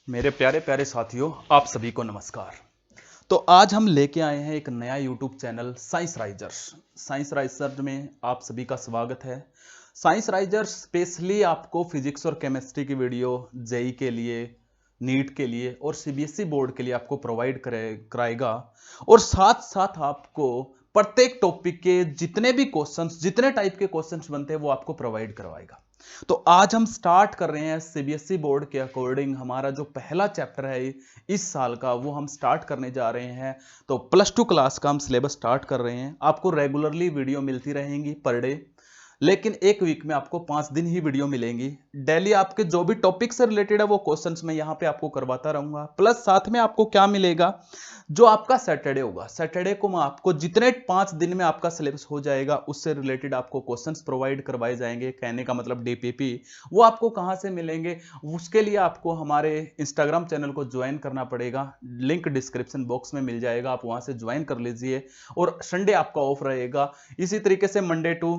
मेरे प्यारे प्यारे साथियों, आप सभी को नमस्कार। तो आज हम लेके आए हैं एक नया YouTube channel science risers. Science risers में आप सभी का स्वागत है। साइंस राइजर्स स्पेशली आपको फिजिक्स और केमिस्ट्री की वीडियो जेई के लिए, नीट के लिए और सीबीएसई बोर्ड के लिए आपको प्रोवाइड कराएगा और साथ साथ आपको प्रत्येक टॉपिक के जितने भी क्वेश्चंस, जितने टाइप के क्वेश्चंस बनते हैं वो आपको प्रोवाइड करवाएगा। तो आज हम स्टार्ट कर रहे हैं सीबीएसई बोर्ड के अकॉर्डिंग। हमारा जो पहला चैप्टर है इस साल का वो हम स्टार्ट करने जा रहे हैं। तो +2 क्लास का हम सिलेबस स्टार्ट कर रहे हैं। आपको रेगुलरली वीडियो मिलती रहेंगी पर डे, लेकिन एक वीक में आपको 5 दिन ही वीडियो मिलेंगी। डेली आपके जो भी टॉपिक से रिलेटेड है वो क्वेश्चंस मैं यहाँ पे आपको करवाता रहूंगा। प्लस साथ में आपको क्या मिलेगा, जो आपका सैटरडे होगा, सैटरडे को मैं आपको जितने 5 दिन में आपका सिलेबस हो जाएगा उससे रिलेटेड आपको क्वेश्चंस प्रोवाइड करवाए जाएंगे। कहने का मतलब डीपीपी। वो आपको कहाँ से मिलेंगे, उसके लिए आपको हमारे इंस्टाग्राम चैनल को ज्वाइन करना पड़ेगा। लिंक डिस्क्रिप्शन बॉक्स में मिल जाएगा, आप वहां से ज्वाइन कर लीजिए। और संडे आपका ऑफ रहेगा। इसी तरीके से मंडे टू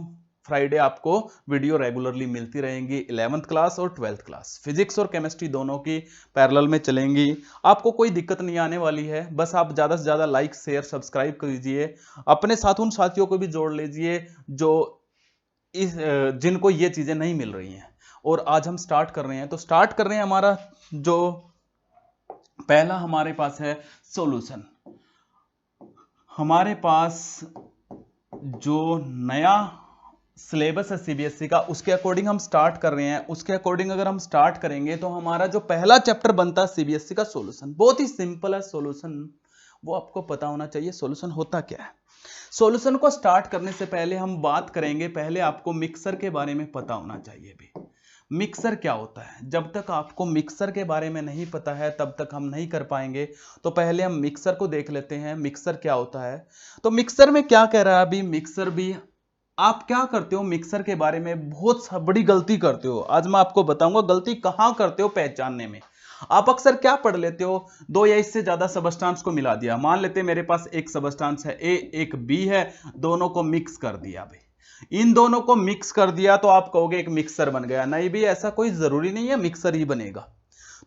फ्राइडे आपको वीडियो रेगुलरली मिलती रहेंगी। 11th क्लास और 12th क्लास फिजिक्स और केमिस्ट्री दोनों की पैरेलल में चलेंगी। आपको कोई दिक्कत नहीं आने वाली है। बस आप ज्यादा से ज्यादा लाइक, शेयर, सब्सक्राइब कीजिए। अपने साथ उन साथियों को भी जोड़ लीजिए जो जिनको ये चीजें नहीं मिल रही हैं। और आज हम स्टार्ट कर रहे हैं। तो स्टार्ट कर रहे हैं, हमारा जो पहला हमारे पास है सॉल्यूशन। हमारे पास जो नया सिलेबस है सीबीएसई का, उसके अकॉर्डिंग हम स्टार्ट कर रहे हैं। उसके अकॉर्डिंग अगर हम स्टार्ट करेंगे तो हमारा जो पहला चैप्टर बनता है सीबीएसई का सॉल्यूशन, बहुत ही सिंपल है सॉल्यूशन। वो आपको पता होना चाहिए सॉल्यूशन होता क्या है। सॉल्यूशन को स्टार्ट करने से पहले हम बात करेंगे, पहले आपको मिक्सर के बारे में पता होना चाहिए भी। मिक्सर क्या होता है, जब तक आपको मिक्सर के बारे में नहीं पता है तब तक हम नहीं कर पाएंगे। तो पहले हम मिक्सर को देख लेते हैं, मिक्सर क्या होता है। तो मिक्सर में क्या कह रहा है अभी, मिक्सर भी आप क्या करते हो, मिक्सर के बारे में बहुत बड़ी गलती करते हो। आज मैं आपको बताऊंगा गलती कहां करते हो पहचानने में। आप अक्सर क्या पढ़ लेते हो, दो या इससे ज्यादा सबस्टांस को मिला दिया। मान लेते हैं मेरे पास एक सबस्टांस है ए, एक बी है, दोनों को मिक्स कर दिया। भाई इन दोनों को मिक्स कर दिया तो आप कहोगे एक मिक्सर बन गया। नहीं भी, ऐसा कोई जरूरी नहीं है मिक्सर ही बनेगा।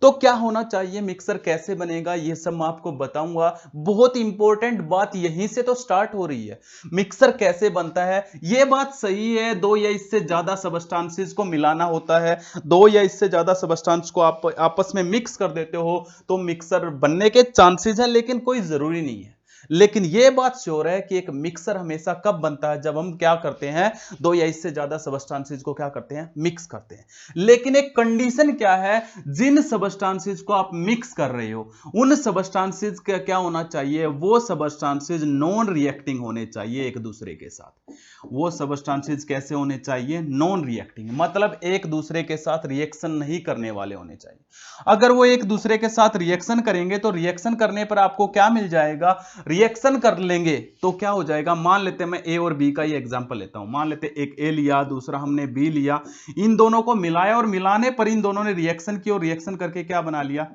तो क्या होना चाहिए, मिक्सर कैसे बनेगा, ये सब मैं आपको बताऊंगा। बहुत इंपॉर्टेंट बात यहीं से तो स्टार्ट हो रही है। मिक्सर कैसे बनता है, ये बात सही है, दो या इससे ज्यादा सबस्टांसेस को मिलाना होता है। दो या इससे ज्यादा सबस्टांस को आप आपस में मिक्स कर देते हो तो मिक्सर बनने के चांसेस हैं, लेकिन कोई जरूरी नहीं है। लेकिन यह बात श्योर है कि एक मिक्सर हमेशा कब बनता है, जब हम क्या करते हैं, दो या इससे ज्यादा सबस्टांसेस को क्या करते हैं, मिक्स करते हैं। लेकिन एक कंडीशन क्या है, जिन सबस्टांसेस को आप मिक्स कर रहे हो उन सबस्टांसेस का क्या होना चाहिए, वो सबस्टांसेस नॉन रिएक्टिंग होने चाहिए एक दूसरे के साथ। वो सबस्टांसेस कैसे होने चाहिए, नॉन रिएक्टिंग, मतलब एक दूसरे के साथ रिएक्शन नहीं करने वाले होने चाहिए। अगर वो एक दूसरे के साथ रिएक्शन करेंगे तो रिएक्शन करने पर आपको क्या मिल जाएगा, रिएक्शन कर लेंगे तो क्या हो जाएगा। मान लेते हैं मैं ए और बी का ही एग्जांपल लेता हूं। मान लेते हैं एक ए लिया, दूसरा हमने बी लिया। इन दोनों को मिलाया और मिलाने पर इन दोनों ने रिएक्शन की और रिएक्शन करके क्या बना लिया,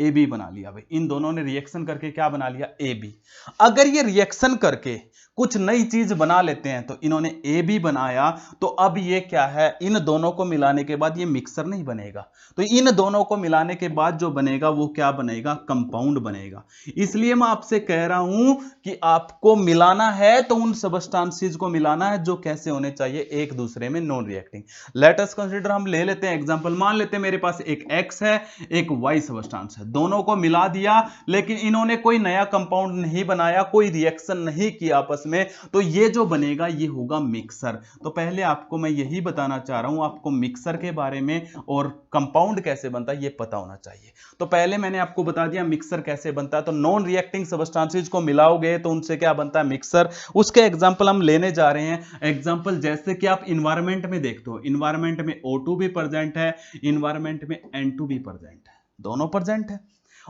ए बी बना लिया। भाई इन दोनों ने रिएक्शन करके क्या बना लिया, ए बी। अगर ये रिएक्शन करके कुछ नई चीज बना लेते हैं, तो इन्होंने ए बी बनाया, तो अब ये क्या है, इन दोनों को मिलाने के बाद ये मिक्सर नहीं बनेगा। तो इन दोनों को मिलाने के बाद जो बनेगा वो क्या बनेगा, कंपाउंड बनेगा। इसलिए मैं आपसे कह रहा हूं कि आपको मिलाना है तो उन सबस्टांसेस को मिलाना है जो कैसे होने चाहिए, एक दूसरे में non reacting. Let us consider, हम ले लेते हैं एग्जांपल। मान लेते हैं मेरे पास एक एक्स है, एक वाई सबस्टांस है, दोनों को मिला दिया, लेकिन इन्होंने कोई नया कंपाउंड नहीं बनाया, कोई रिएक्शन नहीं किया आपस में, तो ये जो बनेगा ये होगा मिक्सर। तो पहले आपको मैं यही बताना चाह रहा हूं, आपको मिक्सर के बारे में और कंपाउंड कैसे बनता है ये पता होना चाहिए। तो पहले मैंने आपको बता दिया मिक्सर कैसे बनता है। तो नॉन रिएक्टिंग सबस्टांसेस को मिलाओगे तो उनसे क्या बनता है, मिक्सर। उसके एग्जांपल हम लेने जा रहे हैं। एग्जांपल जैसे कि आप इन्वायरमेंट में देखते हो, इन्वायरमेंट में O2 भी प्रेजेंट है, इन्वायरमेंट में N2 भी प्रेजेंट है, दोनों प्रेजेंट है।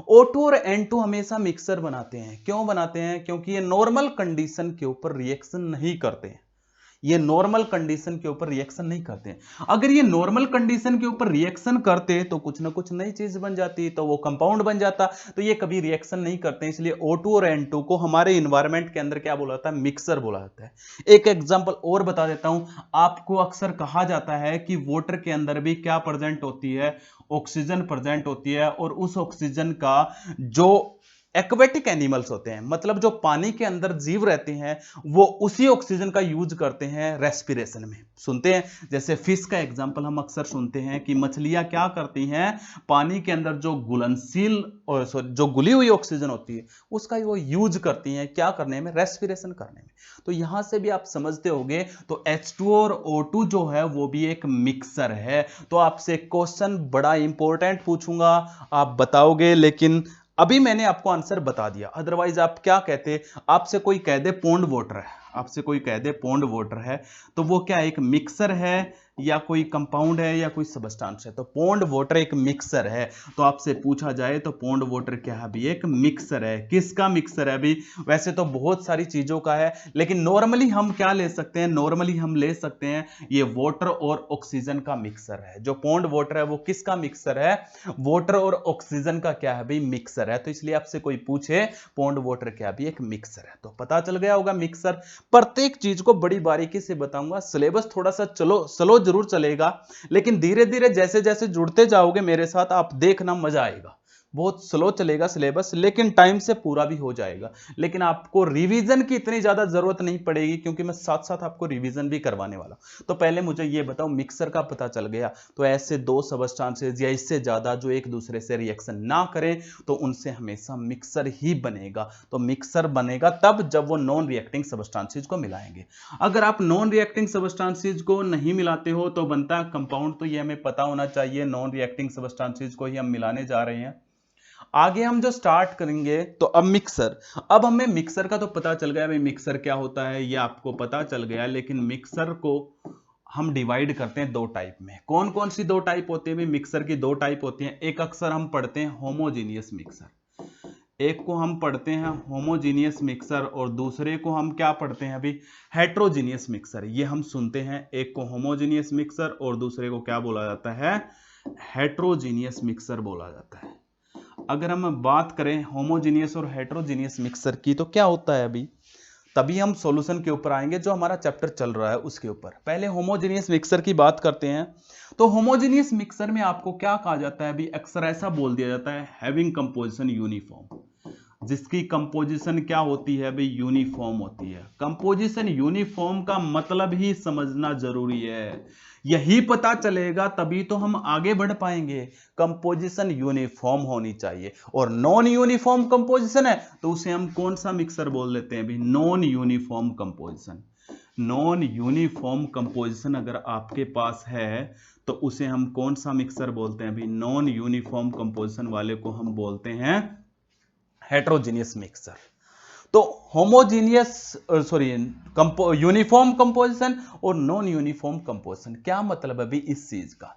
O2 और N2 हमेशा मिक्सर बनाते हैं। क्यों बनाते हैं, क्योंकि ये नॉर्मल कंडीशन के ऊपर रिएक्शन नहीं करते हैं। ये नॉर्मल कंडीशन के ऊपर रिएक्शन नहीं करते हैं। अगर ये नॉर्मल कंडीशन के ऊपर रिएक्शन करते तो कुछ ना कुछ नई चीज बन जाती, तो वो कंपाउंड बन जाता। तो ये कभी रिएक्शन नहीं करते, इसलिए O2 और N2 को हमारे इन्वायरमेंट के अंदर क्या बोला जाता है, मिक्सर बोला जाता है। एक एग्जांपल और बता देता हूं, आपको अक्सर कहा जाता है कि वाटर के अंदर भी क्या प्रेजेंट होती है, ऑक्सीजन प्रेजेंट होती है, और उस ऑक्सीजन का जो एक्वेटिक एनिमल्स होते हैं, मतलब जो पानी के अंदर जीव रहते हैं, वो उसी ऑक्सीजन का यूज करते हैं रेस्पिरेशन में। सुनते हैं जैसे फिश का एग्जांपल हम अक्सर सुनते हैं कि मछलियां क्या करती हैं, पानी के अंदर जो घुलनशील और जो घुली हुई ऑक्सीजन होती है उसका वो यूज करती हैं, क्या करने में, रेस्पिरेशन करने में। तो यहां से भी आप समझते होंगे, तो H2 और O2 जो है वो भी एक मिक्सर है। तो आपसे क्वेश्चन बड़ा इंपॉर्टेंट पूछूंगा, आप बताओगे, लेकिन अभी मैंने आपको आंसर बता दिया, अदरवाइज आप क्या कहते, आपसे कोई कह दे पॉन्ड वाटर है, आपसे कोई कह दे पॉन्ड वाटर है, तो वो क्या एक मिक्सर है या कोई कंपाउंड है या कोई सबस्टेंस है? तो पॉन्ड वाटर एक मिक्सर है। तो आपसे पूछा जाए तो पॉन्ड वाटर क्या है भी, एक मिक्सर है। किसका मिक्सर है भी? वैसे तो बहुत सारी चीजों का है, लेकिन नॉर्मली हम क्या ले सकते हैं, नॉर्मली हम ले सकते हैं ये वाटर और ऑक्सीजन का मिक्सर है। जो पॉन्ड वाटर है वो किसका मिक्सर है, वाटर और ऑक्सीजन का क्या है भाई, मिक्सर है। तो इसलिए आपसे कोई पूछे पॉन्ड वाटर क्या भी, एक मिक्सर है, तो पता चल गया होगा मिक्सर। प्रत्येक चीज को बड़ी बारीकी से बताऊंगा, सिलेबस थोड़ा सा स्लो जरूर चलेगा, लेकिन धीरे धीरे जैसे जैसे जुड़ते जाओगे मेरे साथ, आप देखना मजा आएगा। बहुत स्लो चलेगा सिलेबस, लेकिन टाइम से पूरा भी हो जाएगा। लेकिन आपको रिवीजन की इतनी ज्यादा जरूरत नहीं पड़ेगी, क्योंकि मैं साथ साथ आपको रिवीजन भी करवाने वाला। तो पहले मुझे ये बताओ, मिक्सर का पता चल गया, तो ऐसे दो सबस्टेंसेस या इससे ज्यादा जो एक दूसरे से रिएक्शन ना करें, तो उनसे हमेशा मिक्सर ही बनेगा। तो मिक्सर बनेगा तब जब वो नॉन रिएक्टिंग सबस्टेंसेस को मिलाएंगे। अगर आप नॉन रिएक्टिंग सबस्टेंसेस को नहीं मिलाते हो तो बनता है कंपाउंड। तो ये हमें पता होना चाहिए, नॉन रिएक्टिंग सबस्टेंसेस को ही हम मिलाने जा रहे हैं। आगे हम जो स्टार्ट करेंगे, तो अब मिक्सर, अब हमें मिक्सर का तो पता चल गया भाई, मिक्सर क्या होता है ये आपको पता चल गया। लेकिन मिक्सर को हम डिवाइड करते हैं दो टाइप में। कौन कौन सी दो टाइप होती है भाई? मिक्सर की दो टाइप होती हैं। एक अक्सर हम पढ़ते हैं होमोजीनियस मिक्सर, एक को हम पढ़ते हैं होमोजीनियस मिक्सर, और दूसरे को हम क्या पढ़ते हैं अभी, हेट्रोजीनियस मिक्सर। ये हम सुनते हैं, एक को होमोजीनियस मिक्सर और दूसरे को क्या बोला जाता है, हेट्रोजीनियस मिक्सर बोला जाता है। अगर हम बात करें होमोजीनियस और हेट्रोजीनियस मिक्सर की, तो क्या होता है अभी, तभी हम सॉल्यूशन के ऊपर आएंगे, जो हमारा चैप्टर चल रहा है उसके ऊपर। पहले होमोजीनियस मिक्सर की बात करते हैं। तो होमोजीनियस मिक्सर में आपको क्या कहा जाता है अभी, अक्सर ऐसा बोल दिया जाता है, हैविंग कंपोजिशन यूनिफॉर्म, जिसकी कंपोजिशन क्या होती है भाई, यूनिफॉर्म होती है। कंपोजिशन यूनिफॉर्म का मतलब ही समझना जरूरी है, यही पता चलेगा तभी तो हम आगे बढ़ पाएंगे। कंपोजिशन यूनिफॉर्म होनी चाहिए, और नॉन यूनिफॉर्म कंपोजिशन है तो उसे हम कौन सा मिक्सर बोल देते हैं भाई, non uniform composition. Non uniform composition अगर आपके पास है तो उसे हम कौन सा मिक्सर बोलते हैं भाई, नॉन यूनिफॉर्म कंपोजिशन वाले को हम बोलते हैं हेट्रोजीनियस मिक्सर। तो होमोजीनियस सॉरी यूनिफॉर्म कंपोजिशन और नॉन यूनिफॉर्म कंपोजिशन, क्या मतलब है अभी इस चीज का,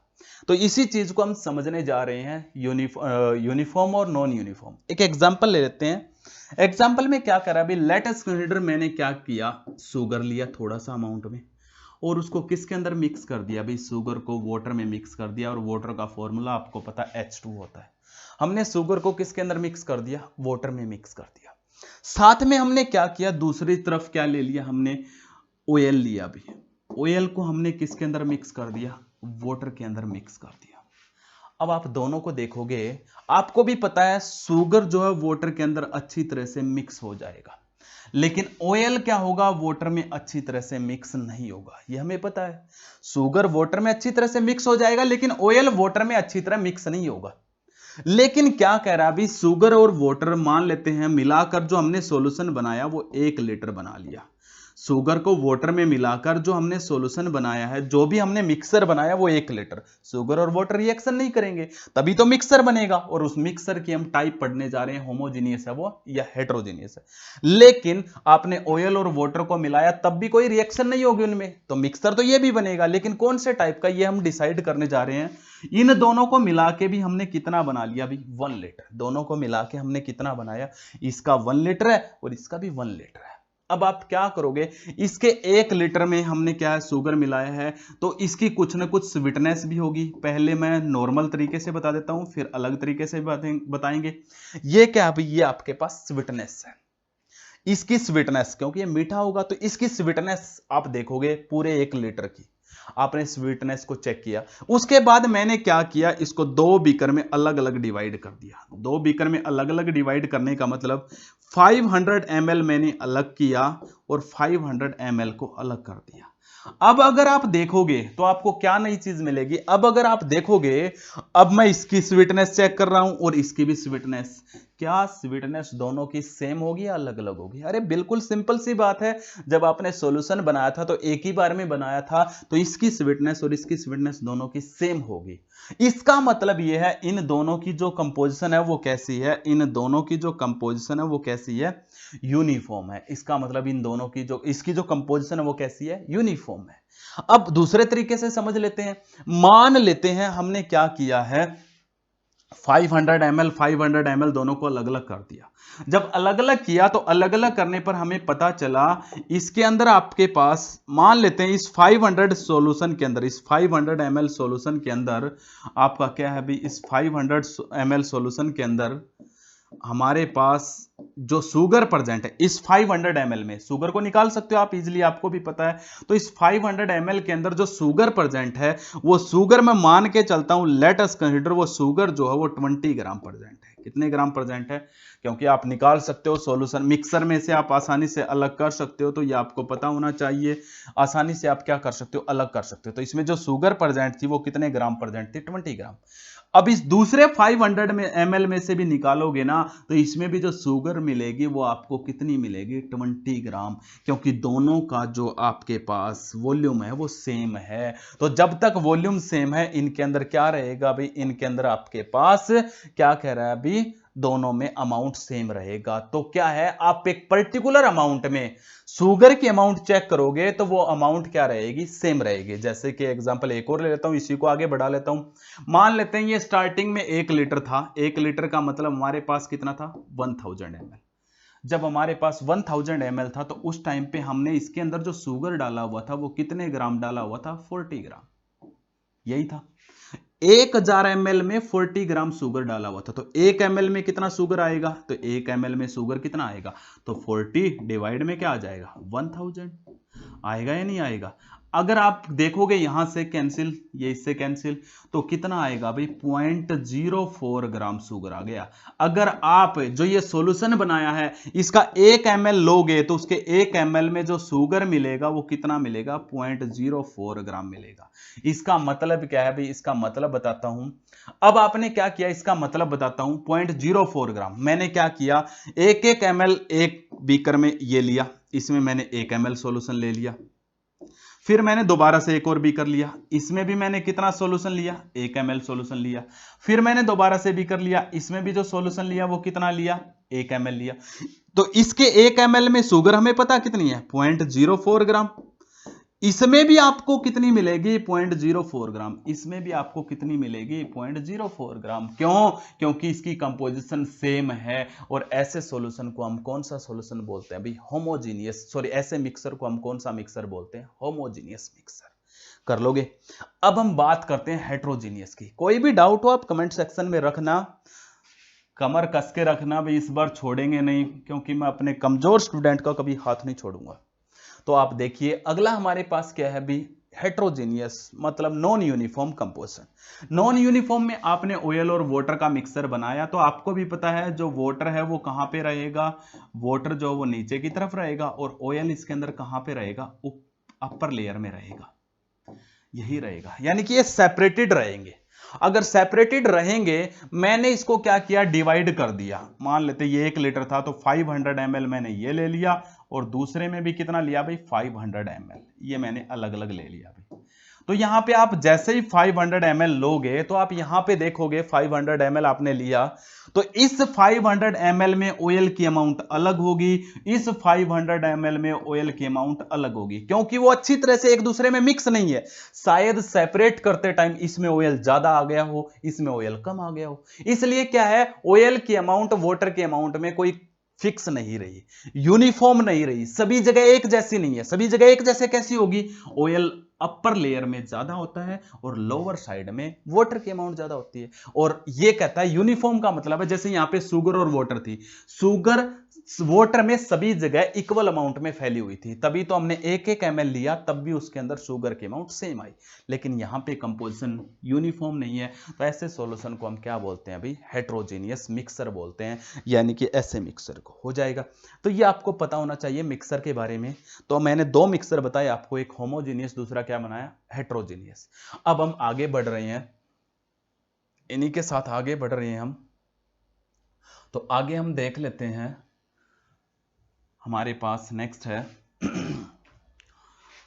तो इसी चीज को हम समझने जा रहे हैं, यूनिफॉर्म और नॉन यूनिफॉर्म। एक एग्जांपल ले लेते हैं। एग्जांपल में क्या करा अभी, लेट अस कंसीडर, मैंने क्या किया, शुगर लिया थोड़ा सा अमाउंट में, और उसको किसके अंदर मिक्स कर दिया भाई, शुगर को वाटर में मिक्स कर दिया, और वाटर का फॉर्मूला आपको पता है H2 होता है। हमने शुगर को किसके अंदर मिक्स कर दिया, वाटर में मिक्स कर दिया। साथ में हमने क्या किया, दूसरी तरफ क्या ले लिया हमने, ऑयल लिया भी, ऑयल को हमने किसके अंदर मिक्स कर दिया, वाटर के अंदर मिक्स कर दिया। अब आप दोनों को देखोगे, आपको भी पता है शुगर जो है वाटर के अंदर अच्छी तरह से मिक्स हो जाएगा, लेकिन ऑयल क्या होगा, वाटर में अच्छी तरह से मिक्स नहीं होगा। ये हमें पता है, शुगर वाटर में अच्छी तरह से मिक्स हो जाएगा, लेकिन ऑयल वाटर में अच्छी तरह मिक्स नहीं होगा। लेकिन क्या कह रहा है अभी, शुगर और वाटर मान लेते हैं मिलाकर जो हमने सॉल्यूशन बनाया वो 1 लीटर बना लिया। शुगर को वाटर में मिलाकर जो हमने सॉल्यूशन बनाया है, जो भी हमने मिक्सर बनाया वो 1 लीटर। शुगर और वाटर रिएक्शन नहीं करेंगे तभी तो मिक्सर बनेगा, और उस मिक्सर की हम टाइप पढ़ने जा रहे हैं, होमोजीनियस है वो या हेट्रोजीनियस है। लेकिन आपने ऑयल और वाटर को मिलाया तब भी कोई रिएक्शन नहीं होगी उनमें, तो मिक्सर तो ये भी बनेगा, लेकिन कौन से टाइप का ये हम डिसाइड करने जा रहे हैं। इन दोनों को मिला के भी हमने कितना बना लिया अभी, 1 लीटर। दोनों को मिला के हमने कितना बनाया, इसका 1 लीटर है और इसका भी 1 लीटर है। अब आप क्या करोगे, इसके 1 लीटर में हमने क्या है शुगर मिलाया है, तो इसकी कुछ ना कुछ स्वीटनेस भी होगी। पहले मैं नॉर्मल तरीके से बता देता हूं, फिर अलग तरीके से बताएंगे। ये क्या है भाई, ये आपके पास स्वीटनेस है, इसकी स्वीटनेस, क्योंकि ये मीठा होगा तो इसकी स्वीटनेस आप देखोगे पूरे 1 लीटर की, आपने स्वीटनेस को चेक किया। उसके बाद मैंने क्या किया, इसको 2 बीकर में अलग अलग डिवाइड कर दिया। 2 बीकर में अलग अलग डिवाइड करने का मतलब 500 ml मैंने अलग किया और 500 ml को अलग कर दिया। अब अगर आप देखोगे तो आपको क्या नई चीज मिलेगी, अब अगर आप देखोगे, अब मैं इसकी स्वीटनेस चेक कर रहा हूं और इसकी भी स्वीटनेस, क्या स्वीटनेस दोनों की सेम होगी या अलग अलग होगी? अरे बिल्कुल सिंपल सी बात है, जब आपने सॉल्यूशन बनाया था तो एक ही बार में बनाया था, तो इसकी स्वीटनेस और इसकी स्वीटनेस दोनों की सेम होगी। इसका मतलब यह है इन दोनों की जो कंपोजिशन है वो कैसी है, इन दोनों की जो कंपोजिशन है वो कैसी है, यूनिफॉर्म है। इसका मतलब इन दोनों की जो इसकी जो कंपोजिशन है वो कैसी है, यूनिफॉर्म है। अब दूसरे तरीके से समझ लेते हैं, मान लेते हैं हमने क्या किया है, 500 ml दोनों को अलग अलग कर दिया। जब अलग अलग किया तो अलग अलग करने पर हमें पता चला इसके अंदर आपके पास, मान लेते हैं इस 500 सॉल्यूशन के अंदर, इस 500 ml सॉल्यूशन के अंदर आपका क्या है भी, इस 500 ml सॉल्यूशन के अंदर हमारे पास जो शुगर प्रेजेंट है, इस 500 ml में शुगर को निकाल सकते हो आप इजीली, आपको भी पता है। तो इस 500 ml के अंदर जो शुगर प्रेजेंट है, वो शुगर मैं मान के चलता हूं, लेट अस कंसीडर वो शुगर जो है वो 20 ग्राम प्रेजेंट है। कितने ग्राम प्रेजेंट है, क्योंकि आप निकाल सकते हो सॉल्यूशन, मिक्सर में से आप आसानी से अलग कर सकते हो, तो ये आपको पता होना चाहिए। आसानी से आप क्या कर सकते हो, अलग कर सकते हो। तो इसमें जो शुगर प्रेजेंट थी वो कितने ग्राम प्रेजेंट थी, 20 ग्राम। अब इस दूसरे 500 ml में से भी निकालोगे ना, तो इसमें भी जो शुगर मिलेगी वो आपको कितनी मिलेगी, 20 ग्राम, क्योंकि दोनों का जो आपके पास वॉल्यूम है वो सेम है। तो जब तक वॉल्यूम सेम है, इनके अंदर क्या रहेगा भाई, इनके अंदर आपके पास क्या कह रहा है अभी, दोनों में अमाउंट सेम रहेगा। तो क्या है, आप एक पर्टिकुलर अमाउंट में शुगर की अमाउंट चेक करोगे तो वो अमाउंट क्या रहेगी, सेम रहेगी। जैसे कि एग्जांपल एक और ले लेता हूं, इसी को आगे बढ़ा लेता हूं। मान लेते हैं ये स्टार्टिंग में 1 लीटर था, 1 लीटर का मतलब हमारे पास कितना था, 1000 ml। जब हमारे पास 1000 ml था तो उस टाइम पे हमने इसके अंदर जो शुगर डाला हुआ था वो कितने ग्राम डाला हुआ था, 40 ग्राम। यही था, 1000 ml में 40 ग्राम शुगर डाला हुआ था। तो 1 ml में कितना शुगर आएगा, तो 1 ml में शुगर कितना आएगा, तो 40 डिवाइड में क्या आ जाएगा, 1000 आएगा या नहीं आएगा। अगर आप देखोगे यहां से कैंसिल, ये इससे कैंसिल, तो कितना आएगा भाई, 0.04 ग्राम शुगर आ गया। अगर आप जो ये सॉल्यूशन बनाया है इसका 1 ml लोगे तो उसके 1 ml में जो शुगर मिलेगा वो कितना मिलेगा, 0.04 ग्राम मिलेगा। इसका मतलब क्या है भाई, इसका मतलब बताता हूं। अब आपने क्या किया, इसका मतलब बताता हूं, 0.04 ग्राम मैंने क्या किया, 1 ml एक बीकर में ये लिया, इसमें मैंने 1 ml सॉल्यूशन ले लिया। फिर मैंने दोबारा से एक और बीकर लिया, इसमें भी मैंने कितना सॉल्यूशन लिया, 1 ml सॉल्यूशन लिया। फिर मैंने दोबारा से बीकर लिया, इसमें भी जो सॉल्यूशन लिया वो कितना लिया, 1 ml लिया। तो इसके 1 ml में शुगर हमें पता कितनी है, 0.04 ग्राम। इसमें भी आपको कितनी मिलेगी, 0.04 ग्राम। इसमें भी आपको कितनी मिलेगी, 0.04 ग्राम। क्यों, क्योंकि इसकी कंपोजिशन सेम है। और ऐसे सॉल्यूशन को हम कौन सा सॉल्यूशन बोलते हैं भाई, होमोजीनियस, सॉरी ऐसे मिक्सर को हम कौन सा मिक्सर बोलते हैं, होमोजीनियस मिक्सर। कर लोगे। अब हम बात करते हैं हेट्रोजीनियस की। कोई भी डाउट हो आप कमेंट सेक्शन में रखना, कमर कस के रखना भाई, इस बार छोड़ेंगे नहीं, क्योंकि मैं अपने कमजोर स्टूडेंट का कभी हाथ नहीं छोड़ूंगा। तो आप देखिए अगला हमारे पास क्या है भी, हेट्रोजीनियस मतलब non uniform composition. Non uniform में आपने ऑयल और वाटर का मिक्सर बनाया, तो आपको भी पता है जो वाटर है वो कहां पे रहेगा, वाटर जो वो नीचे की तरफ रहेगा, और ऑयल इसके अंदर कहां पे रहेगा, अपर लेयर में रहेगा, यही रहेगा। यानी कि ये सेपरेटेड रहेंगे। अगर सेपरेटेड रहेंगे, मैंने इसको क्या किया, डिवाइड कर दिया। मान लेते ये 1 लीटर था तो 500 ml मैंने ये ले लिया, और दूसरे में भी कितना लिया भाई, 500 ml, ये मैंने अलग अलग ले लिया भाई। तो यहां पे आप जैसे ही 500 ml लोगे तो आप यहां पे देखोगे 500 ml आपने लिया, तो इस 500 ml में ऑयल की अमाउंट अलग होगी, इस 500 ml में ऑयल की अमाउंट अलग होगी, क्योंकि वो अच्छी तरह से एक दूसरे में मिक्स नहीं है। शायद सेपरेट करते टाइम इसमें ऑयल ज्यादा आ गया हो, इसमें ऑयल कम आ गया हो, इसलिए क्या है, ऑयल की अमाउंट वाटर की अमाउंट में कोई फिक्स नहीं रही, यूनिफॉर्म नहीं रही, सभी जगह एक जैसी नहीं है। सभी जगह एक जैसे कैसी होगी? ऑयल अपर लेयर में ज्यादा होता है और लोअर साइड में वाटर की अमाउंट ज्यादा होती है। और ये कहता है यूनिफॉर्म का मतलब है जैसे यहां पे शुगर और वाटर थी, शुगर वाटर में सभी जगह इक्वल अमाउंट में फैली हुई थी, तभी तो हमने 1-1 ml लिया, तब भी उसके अंदर शुगर की अमाउंट सेम आई। लेकिन यहां पे कंपोजिशन यूनिफॉर्म नहीं है, तो ऐसे सॉल्यूशन को हम क्या बोलते हैं अभी? हेट्रोजीनियस मिक्सर बोलते हैं, यानी कि ऐसे मिक्सर को हो जाएगा। तो ये आपको पता होना चाहिए मिक्सर के बारे में। तो मैंने 2 मिक्सर बताए आपको, एक होमोजीनियस, दूसरा क्या बनाया? हेट्रोजीनियस। अब हम आगे बढ़ रहे हैं, इन्हीं के साथ आगे बढ़ रहे हैं हम। तो आगे हम देख लेते हैं, हमारे पास नेक्स्ट है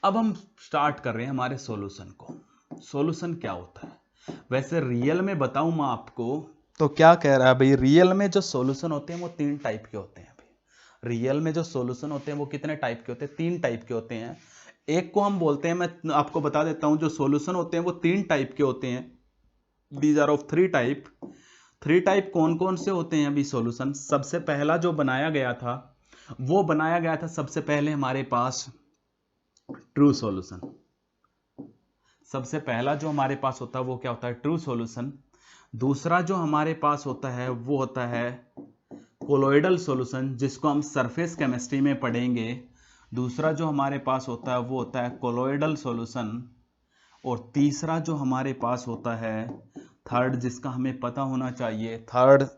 अब हम स्टार्ट कर रहे हैं हमारे सॉल्यूशन को। सॉल्यूशन क्या होता है? वैसे रियल में बताऊं मैं आपको तो क्या कह रहा है भाई, रियल में जो सॉल्यूशन होते हैं वो 3 टाइप के होते हैं। भाई रियल में जो सॉल्यूशन होते हैं वो कितने टाइप के होते हैं? 3 टाइप के होते हैं। एक को हम बोलते हैं, मैं आपको बता देता हूं, जो सॉल्यूशन होते हैं वो 3 टाइप के होते हैं। These are of 3 type. 3 type कौन कौन से होते हैं अभी सॉल्यूशन? सबसे पहला जो बनाया गया था वो बनाया गया था सबसे पहले हमारे पास ट्रू सॉल्यूशन। सबसे पहला जो हमारे पास होता है वो क्या होता है? True solution. दूसरा जो हमारे पास होता है वो होता है कोलोइडल सॉल्यूशन, जिसको हम सरफेस केमिस्ट्री में पढ़ेंगे। दूसरा जो हमारे पास होता है वो होता है कोलोइडल सॉल्यूशन। और तीसरा जो हमारे पास होता है, थर्ड, जिसका हमें पता होना चाहिए, थर्ड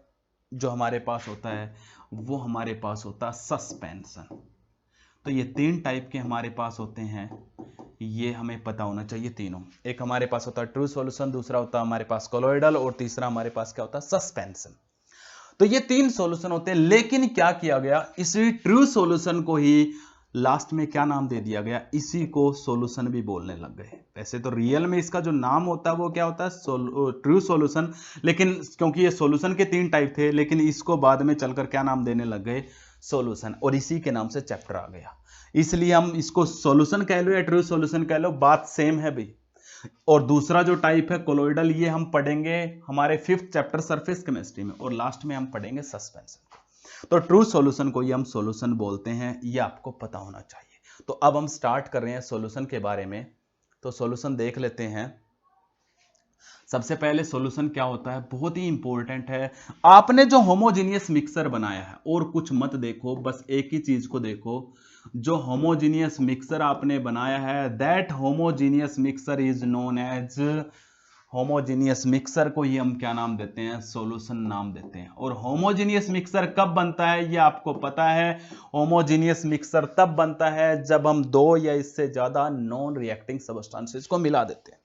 जो हमारे पास होता है वो हमारे पास होता है सस्पेंशन। तो ये 3 टाइप के हमारे पास होते हैं, ये हमें पता होना चाहिए तीनों। एक हमारे पास होता है ट्रू सॉल्यूशन, दूसरा होता है हमारे पास कोलोइडल, और तीसरा हमारे पास क्या होता है? सस्पेंशन। तो ये 3 सॉल्यूशन होते हैं। लेकिन क्या किया गया, इसी ट्रू सॉल्यूशन को ही लास्ट में क्या नाम दे दिया गया? इसी को सॉल्यूशन भी बोलने लग गए। वैसे तो रियल में इसका जो नाम होता है वो क्या होता है? True solution. लेकिन क्योंकि ये सॉल्यूशन के 3 टाइप थे, लेकिन इसको बाद में चलकर क्या नाम देने लग गए? सॉल्यूशन। और इसी के नाम से चैप्टर आ गया, इसलिए हम इसको सॉल्यूशन कह लो या ट्रू सॉल्यूशन कह लो, बात सेम है भाई। और दूसरा जो टाइप है कोलोइडल, ये हम पढ़ेंगे हमारे 5th चैप्टर सरफेस केमिस्ट्री में, और लास्ट में हम पढ़ेंगे सस्पेंशन। तो ट्रू सॉल्यूशन को ये हम सॉल्यूशन बोलते हैं, ये आपको पता होना चाहिए। तो अब हम स्टार्ट कर रहे हैं सॉल्यूशन के बारे में। तो सॉल्यूशन देख लेते हैं। सबसे पहले सॉल्यूशन क्या होता है, बहुत ही इंपॉर्टेंट है। आपने जो होमोजीनियस मिक्सर बनाया है, और कुछ मत देखो, बस एक ही चीज को देखो, जो होमोजीनियस मिक्सर आपने बनाया है, that homogeneous mixer is known as, homogeneous mixer को ही हम क्या नाम देते हैं? सॉल्यूशन नाम देते हैं। और होमोजीनियस मिक्सर कब बनता है ये आपको पता है? होमोजीनियस मिक्सर तब बनता है जब हम 2 या इससे ज्यादा नॉन रिएक्टिंग सब्सटेंसेस को मिला देते हैं।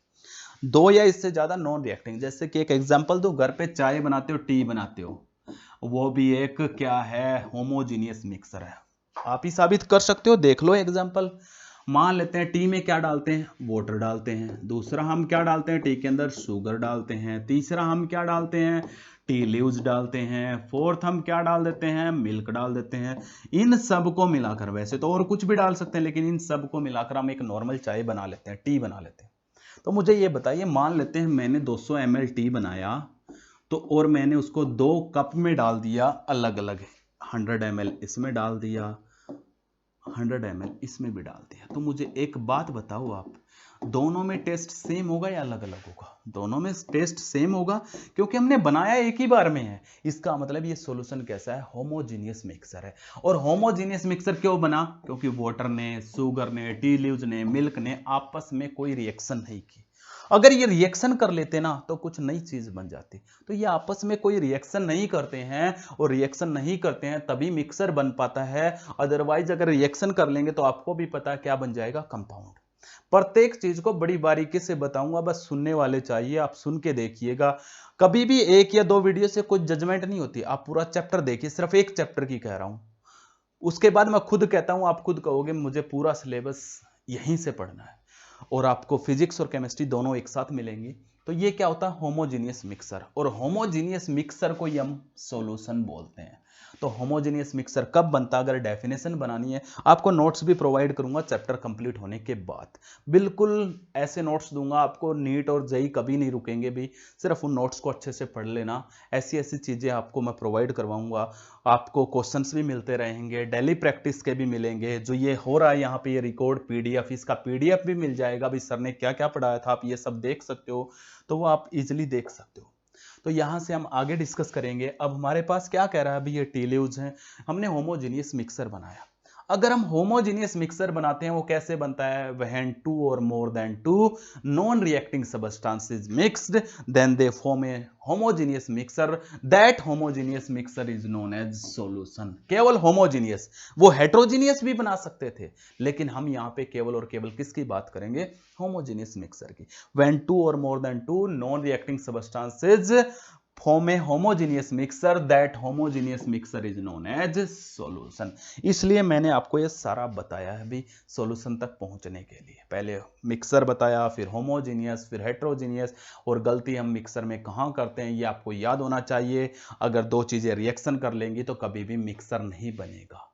2 या इससे ज्यादा नॉन रिएक्टिंग, जैसे कि एक एग्जांपल दो, घर पे चाय बनाते हो, टी बनाते हो, वो भी एक क्या है? होमोजीनियस मिक्सर है। आप ही साबित कर सकते हो, देख लो एग्जांपल। मान लेते हैं टी में क्या डालते हैं? वाटर डालते हैं। दूसरा हम क्या डालते हैं? टी के अंदर शुगर डालते हैं। तीसरा हम क्या डालते हैं? टी लीव्स डालते हैं। फोर्थ हम क्या डाल देते हैं? मिल्क डाल देते हैं। इन सब को मिलाकर, वैसे तो और कुछ भी डाल सकते हैं, लेकिन इन सब को मिलाकर हम एक नॉर्मल चाय बना लेते हैं, टी बना लेते हैं। तो मुझे ये बताइए, मान लेते हैं मैंने 200 ml टी बनाया, तो और मैंने उसको 2 कप में डाल दिया अलग अलग, 100 ml इसमें डाल दिया, 100 ml इसमें भी डाल दिया। तो मुझे एक बात बताओ आप, दोनों में टेस्ट सेम होगा या अलग अलग होगा? दोनों में टेस्ट सेम होगा, क्योंकि हमने बनाया एक ही बार में है। इसका मतलब ये सॉल्यूशन कैसा है? होमोजीनियस मिक्सर है। और होमोजीनियस मिक्सर क्यों बना? क्योंकि वाटर ने, शुगर ने, टी लीव्स ने, मिल्क ने आपस में कोई रिएक्शन नहीं की। अगर ये रिएक्शन कर लेते ना तो कुछ नई चीज बन जाती। तो ये आपस में कोई रिएक्शन नहीं करते हैं, और रिएक्शन नहीं करते हैं तभी मिक्सर बन पाता है। अदरवाइज अगर रिएक्शन कर लेंगे तो आपको भी पता है क्या बन जाएगा? कंपाउंड। प्रत्येक चीज को बड़ी बारीकी से बताऊंगा, बस सुनने वाले चाहिए, आप सुन के देखिएगा। कभी भी 1 या 2 वीडियो से कोई जजमेंट नहीं होती, आप पूरा चैप्टर देखिए, सिर्फ एक चैप्टर की कह रहा हूं। उसके बाद मैं खुद कहता हूं, आप खुद कहोगे मुझे पूरा सिलेबस यहीं से पढ़ना है, और आपको फिजिक्स और केमिस्ट्री दोनों एक साथ मिलेंगी। तो ये क्या होता है? Homogeneous mixer. और होमोजीनियस मिक्सर को ही हम सॉल्यूशन बोलते हैं। तो होमोजेनियस मिक्सर कब बनता है, अगर डेफिनेशन बनानी है आपको नोट्स भी प्रोवाइड करूंगा चैप्टर कंप्लीट होने के बाद। बिल्कुल ऐसे नोट्स दूंगा आपको, नीट और जेईई कभी नहीं रुकेंगे भी, सिर्फ उन नोट्स को अच्छे से पढ़ लेना। ऐसी ऐसी चीजें आपको मैं प्रोवाइड करवाऊंगा, आपको क्वेश्चंस भी मिलते रहेंगे, डेली प्रैक्टिस के भी मिलेंगे। जो ये हो रहा है यहाँ पे ये रिकॉर्ड पीडीएफ, इसका पीडीएफ भी मिल जाएगा भी, सर ने क्या क्या पढ़ाया था आप ये सब देख सकते हो, तो वो आप इजिली देख सकते हो। तो यहां से हम आगे डिस्कस करेंगे। अब हमारे पास क्या कह रहा है अभी, ये टी लीव्स हैं, हमने होमोजेनियस मिक्सर बनाया। अगर हम होमोजेनियस मिक्सर बनाते हैं वो कैसे बनता है, व्हेन टू और more than two non reacting substances mixed then they form a homogeneous mixer, that homogeneous mixer is known as solution. केवल होमोजेनियस, वो हेट्रोजेनियस भी बना सकते थे, लेकिन हम यहां पे केवल और केवल किसकी बात करेंगे, होमोजेनियस मिक्सर की। व्हेन टू और more than two non reacting substances form a homogeneous mixer, that homogeneous mixer is known as solution. इसलिए मैंने आपको ये सारा बताया है भी सॉल्यूशन तक पहुंचने के लिए। पहले मिक्सर बताया, फिर होमोजेनियस, फिर हेट्रोजेनियस, और गलती हम मिक्सर में कहां करते हैं ये आपको याद होना चाहिए। अगर दो चीजें रिएक्शन कर लेंगी तो कभी भी मिक्सर नहीं बनेगा।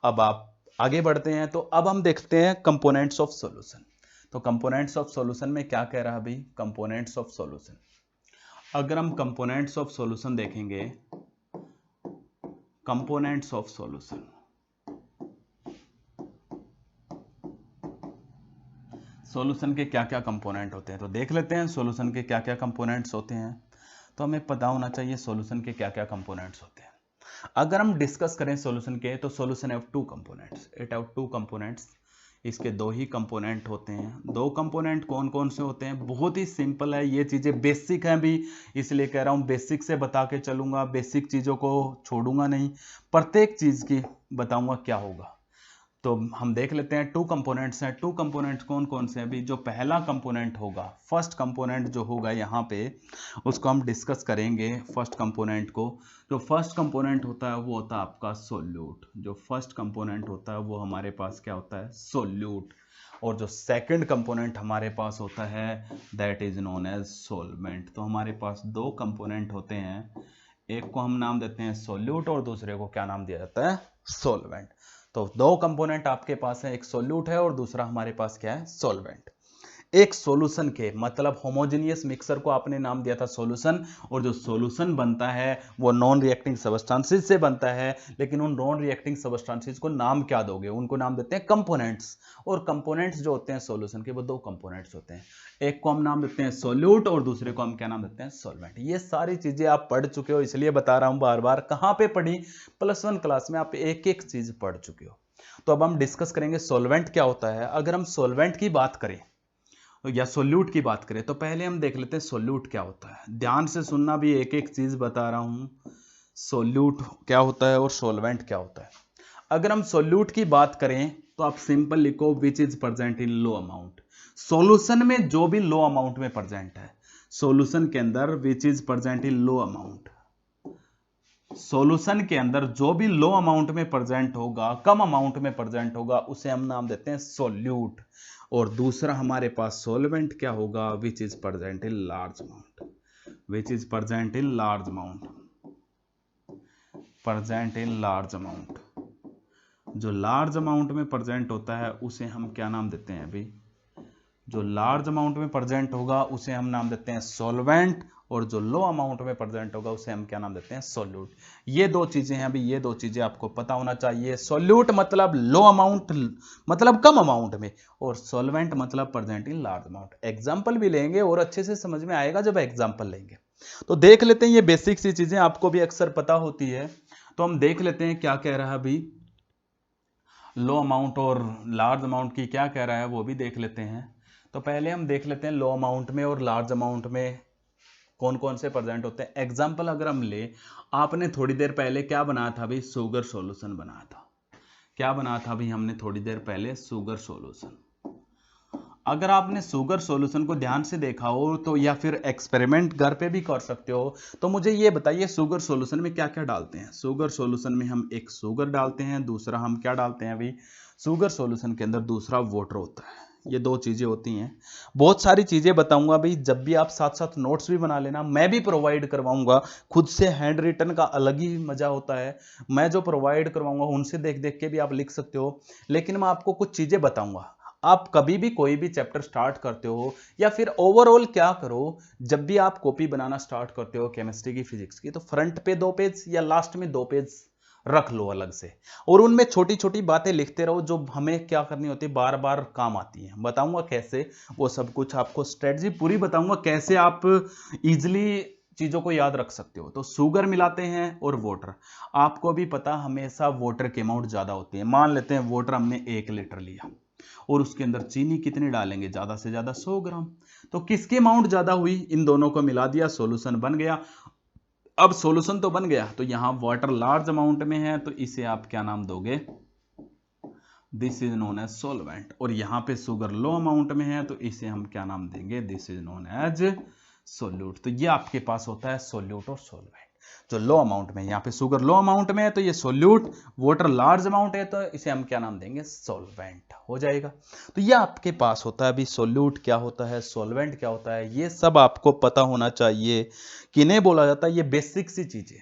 अब आप आगे बढ़ते हैं, तो अब हम देखते हैं कंपोनेंट्स ऑफ सॉल्यूशन। तो कंपोनेंट्स ऑफ सॉल्यूशन में क्या कह रहा है अभी, कंपोनेंट्स ऑफ सॉल्यूशन। अगर हम कंपोनेंट्स ऑफ सॉल्यूशन देखेंगे, कंपोनेंट्स ऑफ सॉल्यूशन, सॉल्यूशन के क्या क्या कंपोनेंट होते हैं, तो देख लेते हैं सॉल्यूशन के क्या क्या कंपोनेंट्स होते हैं। तो हमें पता होना चाहिए सॉल्यूशन के क्या क्या कंपोनेंट्स होते हैं। अगर हम डिस्कस करें सॉल्यूशन के, तो solution have two components, it have two components. इसके दो ही कंपोनेंट होते हैं। दो कंपोनेंट कौन कौन से होते हैं, बहुत ही सिंपल है, ये चीजें बेसिक हैं भी, इसलिए कह रहा हूं बेसिक से बता के चलूंगा, बेसिक चीजों को छोड़ूंगा नहीं, प्रत्येक चीज की बताऊंगा क्या होगा। तो हम देख लेते हैं, टू कंपोनेंट्स हैं। टू कंपोनेंट्स कौन कौन से हैं अभी, जो पहला कंपोनेंट होगा, फर्स्ट कंपोनेंट जो होगा यहाँ पे, उसको हम डिस्कस करेंगे। फर्स्ट कंपोनेंट को, जो फर्स्ट कंपोनेंट होता है वो होता है आपका सोल्यूट। जो फर्स्ट कंपोनेंट होता है वो हमारे पास क्या होता है, सोल्यूट। और जो सेकंड कंपोनेंट हमारे पास होता है that is known as solvent. तो हमारे पास दो कंपोनेंट होते हैं, एक को हम नाम देते हैं सोल्यूट और दूसरे को क्या नाम दिया जाता है, सोलवेंट। तो दो कंपोनेंट आपके पास है, एक सोल्यूट है और दूसरा हमारे पास क्या है, सोलवेंट। एक सॉल्यूशन के मतलब होमोजेनियस मिक्सर को आपने नाम दिया था सॉल्यूशन, और जो सॉल्यूशन बनता है वो नॉन रिएक्टिंग सबस्टेंसेस से बनता है, लेकिन उन नॉन रिएक्टिंग सबस्टेंसेस को नाम क्या दोगे, उनको नाम देते हैं कंपोनेंट्स। और कंपोनेंट्स जो होते हैं सॉल्यूशन के वो दो कंपोनेंट्स होते हैं, एक को हम नाम देते हैं सोल्यूट और दूसरे को हम क्या नाम देते हैं, सॉल्वेंट। ये सारी चीजें आप पढ़ चुके हो, इसलिए बता रहा हूं बार बार। कहां पे पढ़ी, +1 क्लास में आप एक एक चीज पढ़ चुके हो। तो अब हम डिस्कस करेंगे सॉल्वेंट क्या होता है। अगर हम सॉल्वेंट की बात करें या सोल्यूट की बात करें, तो पहले हम देख लेते हैं सोल्यूट क्या होता है। ध्यान से सुनना भी, एक एक चीज बता रहा हूं, सोल्यूट क्या होता है और सोलवेंट क्या होता है। अगर हम सोल्यूट की बात करें तो आप सिंपल लिखो which is present in low amount. Solution में जो भी लो अमाउंट में प्रेजेंट है, सॉल्यूशन के अंदर which is present in low amount, solution के अंदर जो भी लो अमाउंट में प्रेजेंट होगा, कम अमाउंट में प्रेजेंट होगा, उसे हम नाम देते हैं सोल्यूट। और दूसरा हमारे पास सोलवेंट क्या होगा, which is present in large amount, which is present in large amount, present in large amount. जो लार्ज अमाउंट में प्रेजेंट होता है उसे हम क्या नाम देते हैं अभी, जो लार्ज अमाउंट में प्रेजेंट होगा उसे हम नाम देते हैं सॉल्वेंट, और जो लो अमाउंट में प्रेजेंट होगा उसे हम क्या नाम देते हैं, सोल्यूट। ये दो चीजें हैं अभी, ये दो चीजें आपको पता होना चाहिए। सोल्यूट मतलब लो अमाउंट, मतलब कम अमाउंट में, और सॉल्वेंट मतलब present in large amount. Example भी लेंगे और अच्छे से समझ में आएगा जब एग्जांपल लेंगे। तो देख लेते हैं, ये बेसिक सी चीजें आपको भी अक्सर पता होती है। तो हम देख लेते हैं क्या कह रहा है अभी, लो अमाउंट और लार्ज अमाउंट की क्या कह रहा है वो भी देख लेते हैं। तो पहले हम देख लेते हैं लो अमाउंट में और लार्ज अमाउंट में कौन कौन से प्रेजेंट होते हैं। एग्जांपल अगर हम ले, आपने थोड़ी देर पहले क्या बनाया था भाई, शुगर सॉल्यूशन बनाया था। क्या बनाया था भाई हमने थोड़ी देर पहले, शुगर सॉल्यूशन। अगर आपने शुगर सॉल्यूशन को ध्यान से देखा हो तो, या फिर एक्सपेरिमेंट घर पे भी कर सकते हो, तो मुझे ये बताइए शुगर सॉल्यूशन में क्या क्या डालते हैं। शुगर सॉल्यूशन में हम एक शुगर डालते हैं, दूसरा हम क्या डालते हैं अभी, शुगर सॉल्यूशन के अंदर दूसरा वाटर होता है। ये दो चीजें होती हैं। बहुत सारी चीजें बताऊंगा भाई, जब भी आप साथ साथ नोट्स भी बना लेना, मैं भी प्रोवाइड करवाऊंगा। खुद से हैंड रिटन का अलग ही मजा होता है, मैं जो प्रोवाइड करवाऊंगा उनसे देख देख के भी आप लिख सकते हो। लेकिन मैं आपको कुछ चीजें बताऊंगा, आप कभी भी कोई भी चैप्टर स्टार्ट करते हो या फिर ओवरऑल क्या करो, जब भी आप कॉपी बनाना स्टार्ट करते हो केमिस्ट्री की, फिजिक्स की, तो फ्रंट पे 2 पेज या लास्ट में 2 पेज रख लो अलग से, और उनमें छोटी छोटी बातें लिखते रहो जो हमें क्या करनी होती है, बार बार काम आती है। बताऊंगा कैसे, वो सब कुछ आपको स्ट्रेटजी पूरी बताऊंगा कैसे आप इजिली चीजों को याद रख सकते हो। तो शुगर मिलाते हैं और वाटर, आपको भी पता हमेशा वाटर की अमाउंट ज्यादा होती है। मान लेते हैं वाटर हमने 1 लीटर लिया और उसके अंदर चीनी कितनी डालेंगे, ज्यादा से ज्यादा 100 ग्राम। तो किसकी अमाउंट ज्यादा हुई, इन दोनों को मिला दिया, सॉल्यूशन बन गया। अब सॉल्यूशन तो बन गया, तो यहां वाटर लार्ज अमाउंट में है तो इसे आप क्या नाम दोगे, this is known as solvent. और यहां पे शुगर लो अमाउंट में है तो इसे हम क्या नाम देंगे, this is known as solute. तो ये आपके पास होता है सोल्यूट और सॉल्वेंट। जो लो अमाउंट में, यहाँ पे शुगर लो अमाउंट में है तो ये सोल्यूट, वाटर लार्ज अमाउंट है तो इसे हम क्या नाम देंगे, सॉल्वेंट हो जाएगा। तो ये आपके पास होता है। अभी सोल्यूट क्या होता है, सॉल्वेंट क्या होता है, ये सब आपको पता होना चाहिए। किन्हें बोला जाता है, ये बेसिक सी चीजें।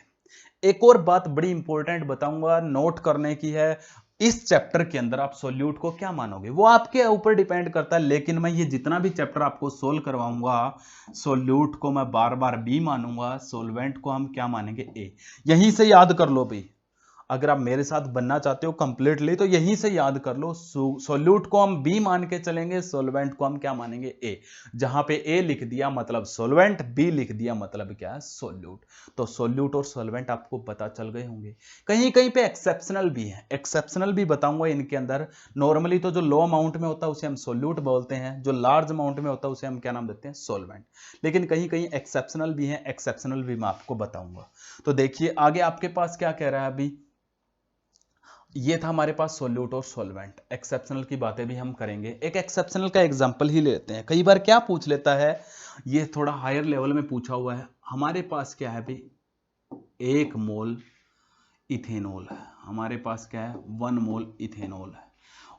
एक और बात बड़ी इंपॉर्टेंट बताऊंगा, नोट करने की है। इस चैप्टर के अंदर आप सॉल्यूट को क्या मानोगे वो आपके ऊपर डिपेंड करता है, लेकिन मैं ये जितना भी चैप्टर आपको सोल्व करवाऊंगा, सॉल्यूट को मैं बार बार बी मानूंगा, सॉल्वेंट को हम क्या मानेंगे, ए। यहीं से याद कर लो भाई, अगर आप मेरे साथ बनना चाहते हो कंप्लीटली तो यहीं से याद कर लो। सोल्यूट को हम बी मान के चलेंगे, सोल्वेंट को हम क्या मानेंगे, ए। जहां पे ए लिख दिया मतलब सोल्वेंट, बी लिख दिया मतलब क्या है, सोल्यूट। तो सोल्यूट और सोल्वेंट आपको पता चल गए होंगे। कहीं कहीं पे एक्सेप्शनल भी है, एक्सेप्शनल भी बताऊंगा इनके अंदर। नॉर्मली तो जो लो अमाउंट में होता है उसे हम सोल्यूट बोलते हैं, जो लार्ज अमाउंट में होता है उसे हम क्या नाम देते हैं, सोल्वेंट। लेकिन कहीं कहीं एक्सेप्शनल भी है, एक्सेप्शनल भी मैं आपको बताऊंगा। तो देखिए आगे आपके पास क्या कह रहा है। अभी ये था हमारे पास सोल्यूट और सॉल्वेंट। एक्सेप्शनल की बातें भी हम करेंगे। एक एक्सेप्शनल का एग्जांपल ही लेते हैं। कई बार क्या पूछ लेता है, ये थोड़ा हायर लेवल में पूछा हुआ है। हमारे पास क्या है भाई, 1 मोल इथेनॉल है। हमारे पास क्या है, 1 मोल इथेनॉल है,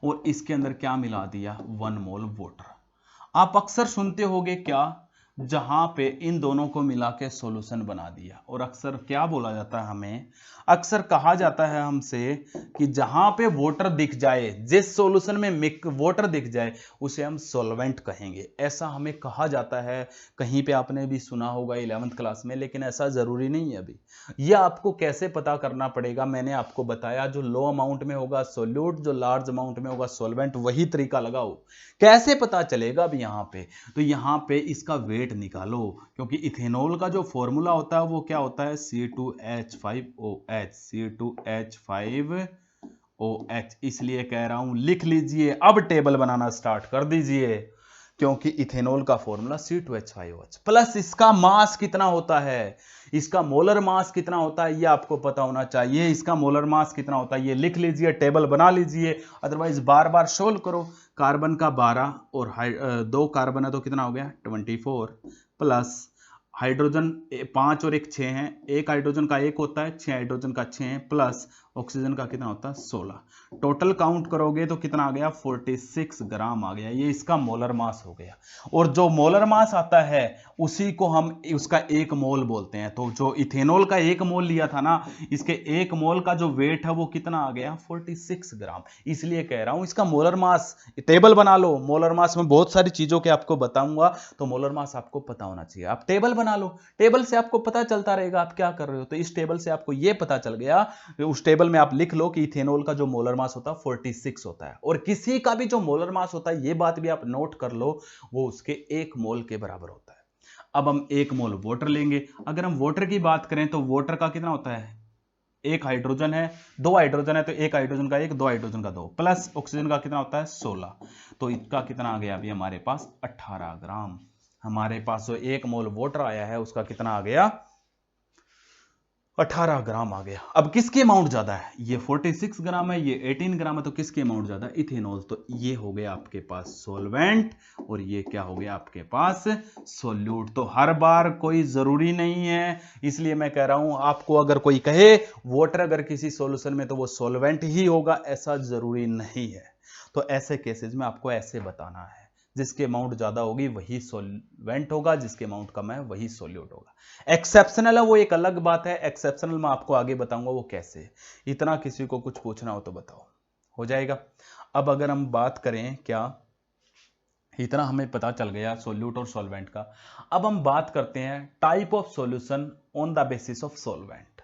और इसके अंदर क्या मिला दिया, 1 मोल वाटर। आप अक्सर सुनते होगे क्या, जहां पे इन दोनों को मिला के सॉल्यूशन बना दिया। और अक्सर क्या बोला जाता है, हमें अक्सर कहा जाता है हमसे कि जहां पे वाटर दिख जाए, जिस सॉल्यूशन में वाटर दिख जाए उसे हम सॉल्वेंट कहेंगे, ऐसा हमें कहा जाता है। कहीं पे आपने भी सुना होगा 11th क्लास में, लेकिन ऐसा जरूरी नहीं है। अभी यह आपको कैसे पता करना पड़ेगा, मैंने आपको बताया। जो लो अमाउंट में होगा सोल्यूट, जो लार्ज अमाउंट में होगा सॉल्वेंट, वही तरीका लगाओ। कैसे पता चलेगा, अब यहां पे तो यहां पे इसका वेट निकालो, क्योंकि इथेनॉल का जो फॉर्मूला होता है वो क्या होता है, C2H5OH, C2H5OH। इसलिए कह रहा हूं लिख लीजिए, अब टेबल बनाना स्टार्ट कर दीजिए, क्योंकि इथेनॉल का फॉर्मूला C2H5OH प्लस इसका मास कितना होता है, इसका मोलर मास कितना होता है, ये आपको पता होना चाहिए। इसका मोलर मास कितना होता है ये लिख लीजिए, टेबल बना लीजिए, अदरवाइज बार बार सोल्व करो। कार्बन का 12 और 2 कार्बन है तो कितना हो गया, 24, प्लस हाइड्रोजन 5 और 1 6 है, एक हाइड्रोजन का 1 होता है, 6 हाइड्रोजन का 6 है, प्लस ऑक्सीजन का कितना होता है, 16। टोटल काउंट करोगे तो कितना आ गया, 46 ग्राम आ गया। ये इसका मोलर मास हो गया। और जो मोलर मास आता है उसी को हम उसका 1 मोल बोलते हैं। तो जो इथेनॉल का 1 मोल लिया था ना, इसके 1 मोल का जो वेट है वो कितना आ गया, 46 ग्राम। इसलिए कह रहा हूं इसका मोलर मास, टेबल बना लो। मोलर मास में बहुत सारी चीजों के आपको बताऊंगा, तो मोलर मास आपको पता होना चाहिए। आप टेबल बना लो, टेबल से आपको पता चलता रहेगा आप क्या कर रहे हो। तो इस टेबल से आपको यह पता चल गया, उस टेबल में आप लिख लो कि इथेनॉल का जो मोलर मास होता है 46 होता है, और किसी का भी जो मोलर मास होता है, ये बात भी आप नोट कर लो, वो उसके 1 मोल के बराबर होता है। अब हम 1 मोल वाटर लेंगे। अगर हम वाटर की बात करें तो वाटर का कितना होता है, 1 हाइड्रोजन है, 2 हाइड्रोजन है तो 1 हाइड्रोजन का 1, 2 हाइड्रोजन का 2, प्लस ऑक्सीजन का कितना होता है, 16। तो इसका कितना आ गया अभी हमारे पास, 18 ग्राम। हमारे पास जो 1 मोल वाटर आया है उसका कितना आ गया, 18 ग्राम आ गया। अब किसकी अमाउंट ज्यादा है, ये 46 ग्राम है, ये 18 ग्राम है, तो किसकी अमाउंट ज्यादा है, इथेनॉल। तो ये हो गया आपके पास सॉल्वेंट, और ये क्या हो गया आपके पास, सोल्यूट। तो हर बार कोई जरूरी नहीं है, इसलिए मैं कह रहा हूं आपको, अगर कोई कहे वाटर अगर किसी सॉल्यूशन में तो वो सॉल्वेंट ही होगा, ऐसा जरूरी नहीं है। तो ऐसे केसेस में आपको ऐसे बताना है, जिसकी अमाउंट ज्यादा होगी वही सॉल्वेंट होगा, जिसकी अमाउंट कम है वही सॉल्यूट होगा। एक्सेप्शनल है वो एक अलग बात है, एक्सेप्शनल मैं आपको आगे बताऊंगा वो कैसे। इतना किसी को कुछ पूछना हो तो बताओ, हो जाएगा। अब अगर हम बात करें, क्या इतना हमें पता चल गया सॉल्यूट और सॉल्वेंट का। अब हम बात करते हैं type of solution on the basis of solvent.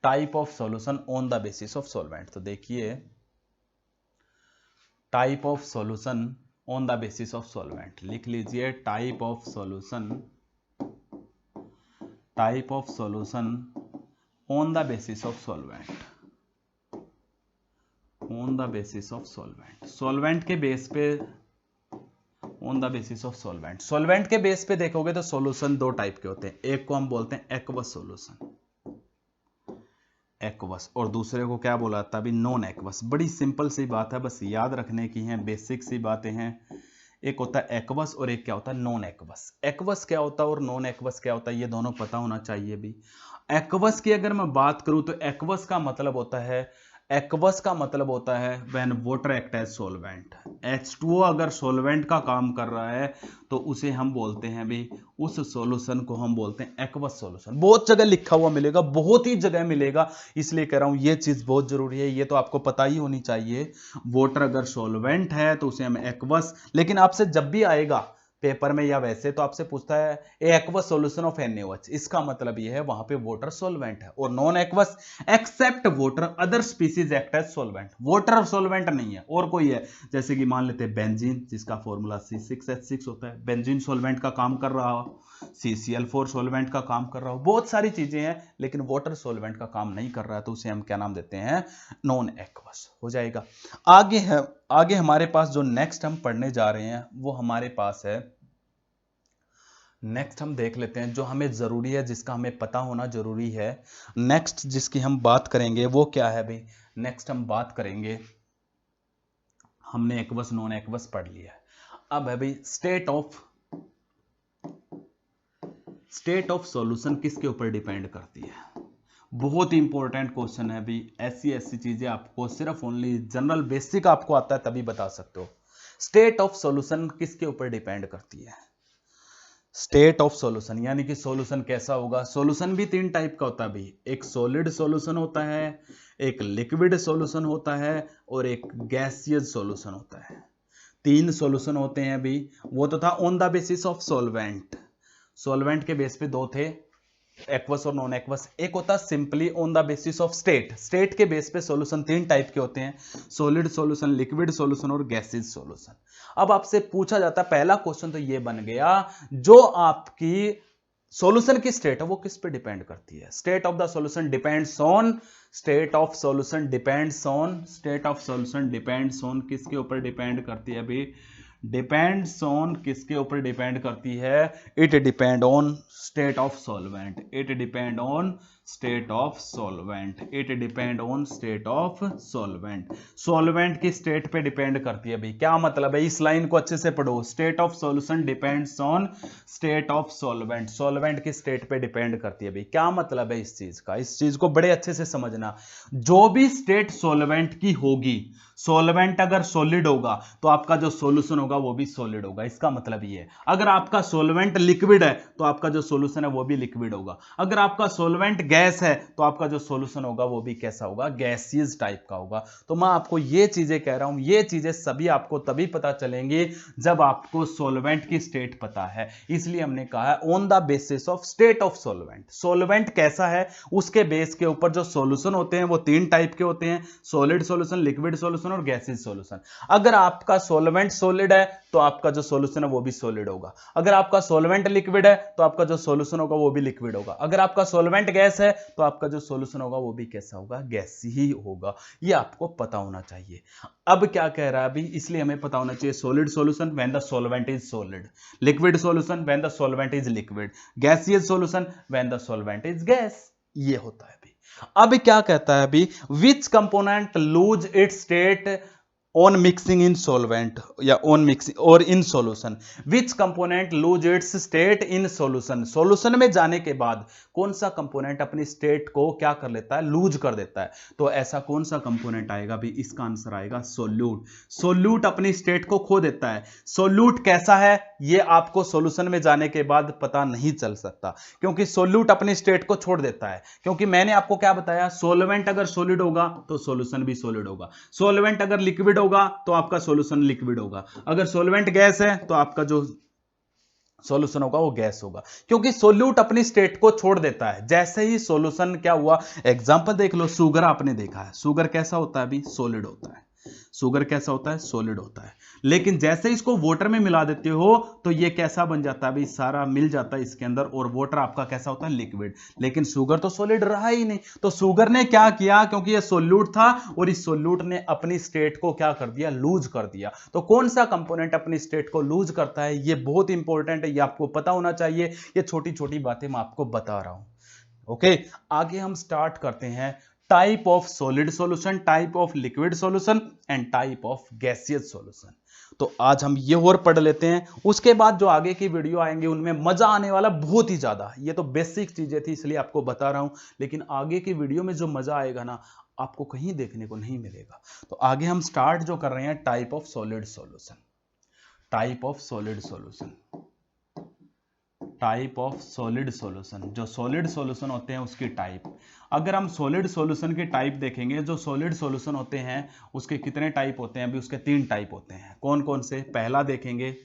Type of solution on the basis of solvent, तो देखिए type of solution on the basis of solvent लिख लीजिए। Type of solution on the basis of solvent, on the basis of solvent, solvent के base पे, on the basis of solvent. Solvent के base पे देखोगे तो सॉल्यूशन दो type के होते हैं, एक को हम बोलते हैं एक्वस सॉल्यूशन, एक्वस, और दूसरे को क्या बोला था अभी, नॉन एक्वस। बड़ी सिंपल सी बात है, बस याद रखने की है, बेसिक सी बातें हैं। एक होता है एक्वस और एक क्या होता है नॉन एक्वस। एक्वस क्या होता है और नॉन एक्वस क्या होता है, ये दोनों पता होना चाहिए भी। एक्वस की अगर मैं बात करूं तो एक्वस का मतलब होता है, एक्वस का मतलब होता है when water act as solvent. H2O अगर सॉल्वेंट का काम कर रहा है तो उसे हम बोलते हैं भी, उस सॉल्यूशन को हम बोलते हैं एक्वस सॉल्यूशन। बहुत जगह लिखा हुआ मिलेगा, बहुत ही जगह मिलेगा, इसलिए कह रहा हूं ये चीज बहुत जरूरी है, ये तो आपको पता ही होनी चाहिए। वाटर अगर सॉल्वेंट है तो उसे हम एक्वस, लेकिन आपसे जब भी आएगा पेपर में या वैसे तो आपसे पूछता है एक्वस सॉल्यूशन ऑफ NaOH, इसका मतलब ये है वहां पे वाटर सॉल्वेंट है। और non aqueous except water other species act as solvent, water solvent नहीं है और कोई है, जैसे कि मान लेते हैं बेंजीन, जिसका फॉर्मूला C6H6 होता है, बेंजीन सॉल्वेंट का काम कर रहा हो, CCl4 सॉल्वेंट का काम कर रहा हो, बहुत सारी चीजें हैं, लेकिन वाटर सॉल्वेंट का काम नहीं कर रहा है तो उसे हम क्या नाम देते हैं, नॉन एक्वस, हो जाएगा। आगे है, आगे हमारे पास जो नेक्स्ट हम पढ़ने जा रहे हैं वो हमारे पास है, नेक्स्ट हम देख लेते हैं जो हमें जरूरी है, जिसका हमें पता होना जरूरी है। नेक्स्ट जिसकी हम बात करेंगे वो क्या है भाई, नेक्स्ट हम बात करेंगे, हमने एक्वस नॉन एक्वस पढ़ लिया है, अब है भाई स्टेट ऑफ सॉल्यूशन किसके ऊपर डिपेंड करती है। बहुत ही इंपॉर्टेंट क्वेश्चन है भी, ऐसी ऐसी चीजें आपको सिर्फ ओनली जनरल बेसिक आपको आता है तभी बता सकते हो। स्टेट ऑफ सॉल्यूशन किसके ऊपर डिपेंड करती है, स्टेट ऑफ सॉल्यूशन यानी कि सॉल्यूशन कैसा होगा। सॉल्यूशन भी तीन टाइप का होता है भी, एक सॉलिड सॉल्यूशन होता है, एक लिक्विड सॉल्यूशन होता है और एक गैसियस सॉल्यूशन होता है। तीन सॉल्यूशन होते हैं भी, वो तो था on the basis of solvent, solvent के बेस पे दो थे, एक्वस और नॉन एक्वस। एक होता है simply on the basis of state, state के बेस पे सॉल्यूशन तीन टाइप के होते हैं, सॉलिड सॉल्यूशन, लिक्विड सॉल्यूशन और गैसियस सॉल्यूशन। अब आपसे पूछा जाता है, पहला क्वेश्चन तो ये बन गया, जो आपकी सॉल्यूशन की स्टेट है वो किस पे डिपेंड करती है। State of the solution depends on, state of solution depends on, state of solution depends on किसके ऊपर डिपेंड करती है अभी, डिपेंड्स ऑन किसके ऊपर डिपेंड करती है, it depend on state of solvent, it depend on state of solvent, it depend on state of solvent. Solvent की स्टेट पे डिपेंड करती है भाई, क्या मतलब है, इस लाइन को अच्छे से पढ़ो, state of solution depends on state of solvent, solvent की स्टेट पे डिपेंड करती है भाई। क्या मतलब है इस चीज का, इस चीज को बड़े अच्छे से समझना। जो भी स्टेट सॉल्वेंट की होगी, सॉल्वेंट अगर सॉलिड होगा तो आपका जो सॉल्यूशन होगा वो भी सॉलिड होगा, इसका मतलब ये है। अगर आपका सॉल्वेंट लिक्विड है तो आपका जो सॉल्यूशन है वो भी लिक्विड होगा। अगर आपका सॉल्वेंट गैस है तो आपका जो सॉल्यूशन होगा वो भी कैसा होगा, गैसियस टाइप का होगा। तो मैं आपको ये चीजें कह रहा हूं, ये चीजें सभी आपको तभी पता चलेंगी जब आपको सॉल्वेंट की स्टेट पता है। इसलिए हमने कहा है on the basis of state of solvent, solvent कैसा है उसके बेस के ऊपर जो सॉल्यूशन होते हैं वो तीन टाइप के होते हैं, सॉलिड सॉल्यूशन, लिक्विड सॉल्यूशन और गैसियस सॉल्यूशन। अगर आपका सॉल्वेंट सॉलिड है तो आपका जो सॉल्यूशन है वो भी सॉलिड होगा। अगर आपका सॉल्वेंट लिक्विड है तो आपका जो सॉल्यूशन होगा वो भी लिक्विड होगा। अगर आपका सॉल्वेंट गैस है तो आपका जो सॉल्यूशन होगा वो भी कैसा होगा, गैसी ही होगा। ये आपको पता होना चाहिए। अब क्या कह रहा है अभी, इसलिए हमें पता होना चाहिए solid solution when the solvent is solid, liquid solution when the solvent is liquid, gaseous solution when the solvent is gas. ये होता है अभी। अब क्या कहता है अभी, विच component lose its state on mixing in solvent या ऑन मिक्सिंग और in solution, which component lose its state in solution, solution में जाने के बाद कौन सा कंपोनेंट अपनी स्टेट को क्या कर लेता है, लूज कर देता है। तो ऐसा कौन सा कंपोनेंट आएगा भी, इसका आंसर आएगा सोल्यूट। सोल्यूट अपनी स्टेट को खो देता है। सोल्यूट कैसा है ये आपको सॉल्यूशन में जाने के बाद पता नहीं चल सकता, क्योंकि सोल्यूट अपनी स्टेट को छोड़ देता है। क्योंकि मैंने आपको क्या बताया, सॉल्वेंट अगर सॉलिड होगा तो सॉल्यूशन भी सॉलिड होगा, सॉल्वेंट अगर लिक्विड होगा तो आपका सॉल्यूशन लिक्विड होगा, अगर सॉल्वेंट गैस है तो आपका जो सॉल्यूशन होगा वो गैस होगा, क्योंकि सोल्यूट अपनी स्टेट को छोड़ देता है। जैसे ही सॉल्यूशन क्या हुआ, एग्जांपल देख लो, शुगर आपने देखा है, शुगर कैसा होता है अभी, सॉलिड होता है। शुगर कैसा होता है, सॉलिड होता है। लेकिन जैसे इसको वाटर में मिला देते हो तो ये कैसा बन जाता है, अभी सारा मिल जाता है इसके अंदर, और वाटर आपका कैसा होता है, लिक्विड। लेकिन शुगर तो सॉलिड रहा ही नहीं, तो शुगर ने क्या किया, क्योंकि ये सोल्यूट था और इस सोल्यूट ने अपनी स्टेट को क्या कर दिया, लूज कर दिया। तो कौन सा कंपोनेंट अपनी स्टेट को लूज करता है, ये बहुत इंपॉर्टेंट है, ये आपको पता होना चाहिए। ये छोटी छोटी बातें मैं आपको बता रहा हूं। ओके, आगे हम स्टार्ट करते हैं। Type of solid solution, type of liquid solution and type of gaseous solution. तो आज हम ये और पढ़ लेते हैं, उसके बाद जो आगे की वीडियो आएंगे उनमें मजा आने वाला बहुत ही ज्यादा। ये तो बेसिक चीजें थी इसलिए आपको बता रहा हूं, लेकिन आगे की वीडियो में जो मजा आएगा ना, आपको कहीं देखने को नहीं मिलेगा। तो आगे हम स्टार्ट जो कर रहे हैं, type of solid solution. Type of solid solution, type of solid solution, जो सॉलिड सॉल्यूशन होते हैं उसकी टाइप। अगर हम सॉलिड सॉल्यूशन की टाइप देखेंगे, जो सॉलिड सॉल्यूशन होते हैं उसके कितने टाइप होते हैं, अभी उसके 3 टाइप होते हैं। कौन कौन से, पहला देखेंगे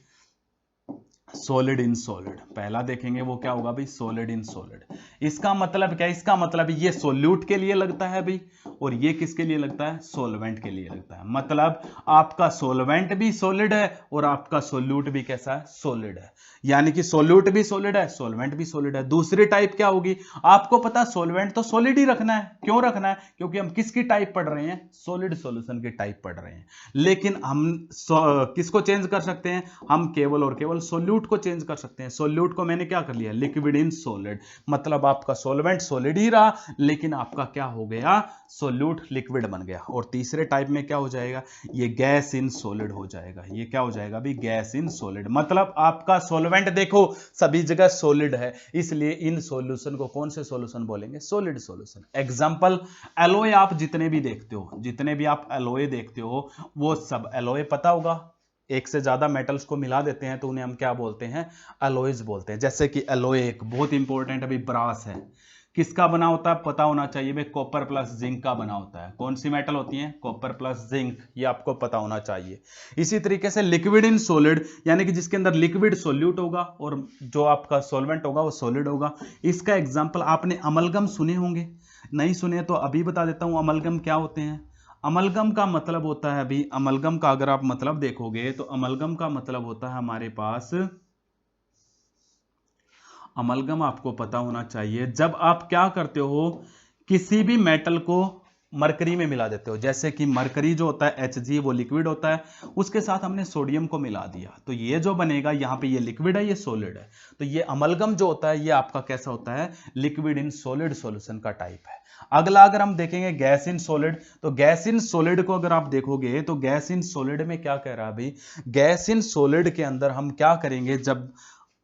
सॉलिड इन सॉलिड, पहला देखेंगे वो क्या होगा भाई, सॉलिड इन सॉलिड। इसका मतलब क्या, इसका मतलब ये सोल्यूट के लिए लगता है भाई, और ये किसके लिए लगता है, सोलवेंट के लिए लगता है। मतलब आपका सोलवेंट भी सॉलिड है और आपका सोल्यूट भी कैसा है, सॉलिड है। यानी कि सोल्यूट भी सॉलिड है, सोलवेंट भी सॉलिड है। दूसरी टाइप क्या होगी, आपको पता सोलवेंट तो सॉलिड ही रखना है। क्यों रखना है, क्योंकि हम किसकी टाइप पढ़ रहे हैं, सॉलिड सॉल्यूशन की टाइप पढ़ रहे हैं। लेकिन हम किसको चेंज कर सकते हैं, हम केवल और केवल सोल्यूट को चेंज कर सकते हैं। सोल्यूट को मैंने क्या कर लिया, लिक्विड इन सॉलिड। मतलब आपका सोलवेंट सॉलिड ही रहा, लेकिन आपका क्या हो गया, सोल्यूट लिक्विड बन गया। और तीसरे टाइप में क्या हो जाएगा, ये गैस इन सॉलिड हो जाएगा। ये क्या हो जाएगा भी, गैस इन सॉलिड। मतलब आपका सोलवेंट देखो सभी जगह सॉलिड है, इसलिए इन सॉल्यूशन को कौन से सॉल्यूशन बोलेंगे, सॉलिड सॉल्यूशन। एग्जांपल, एलॉय आप जितने भी देखते हो, जितने भी आप एलॉय देखते हो, वो सब एलॉय पता होगा, एक से ज्यादा मेटल्स को मिला देते हैं तो उन्हें हम क्या बोलते हैं, एलॉयज बोलते हैं। जैसे कि एलॉय एक बहुत इंपॉर्टेंट अभी ब्रास है, किसका बना होता है पता होना चाहिए भाई, कॉपर प्लस जिंक का बना होता है। कौन सी मेटल होती है, कॉपर प्लस जिंक, ये आपको पता होना चाहिए। इसी तरीके से लिक्विड इन सॉलिड, यानी कि जिसके अंदर लिक्विड सॉल्यूट होगा और जो आपका सॉल्वेंट होगा वो सॉलिड होगा। इसका एग्जांपल आपने अमलगम सुने होंगे, नहीं सुने तो अभी बता देता हूं। अमलगम क्या होते हैं, अमलगम का मतलब होता है अभी, अमलगम का अगर आप मतलब देखोगे तो अमलगम का मतलब होता है हमारे पास, अमलगम आपको पता होना चाहिए, जब आप क्या करते हो, किसी भी मेटल को मरकरी में मिला देते हो। जैसे कि मरकरी जो होता है Hg, वो लिक्विड होता है, उसके साथ हमने सोडियम को मिला दिया, तो ये जो बनेगा यहाँ पे, ये लिक्विड है, ये सॉलिड है। तो ये अमलगम जो होता है ये आपका कैसा होता है, लिक्विड इन सॉलिड सॉल्यूशन का टाइप है। अगला अगर हम देखेंगे गैस इन सॉलिड, तो गैस इन सॉलिड को अगर आप देखोगे तो गैस इन सॉलिड में क्या कह रहा है भाई, गैस इन सॉलिड के अंदर हम क्या करेंगे, जब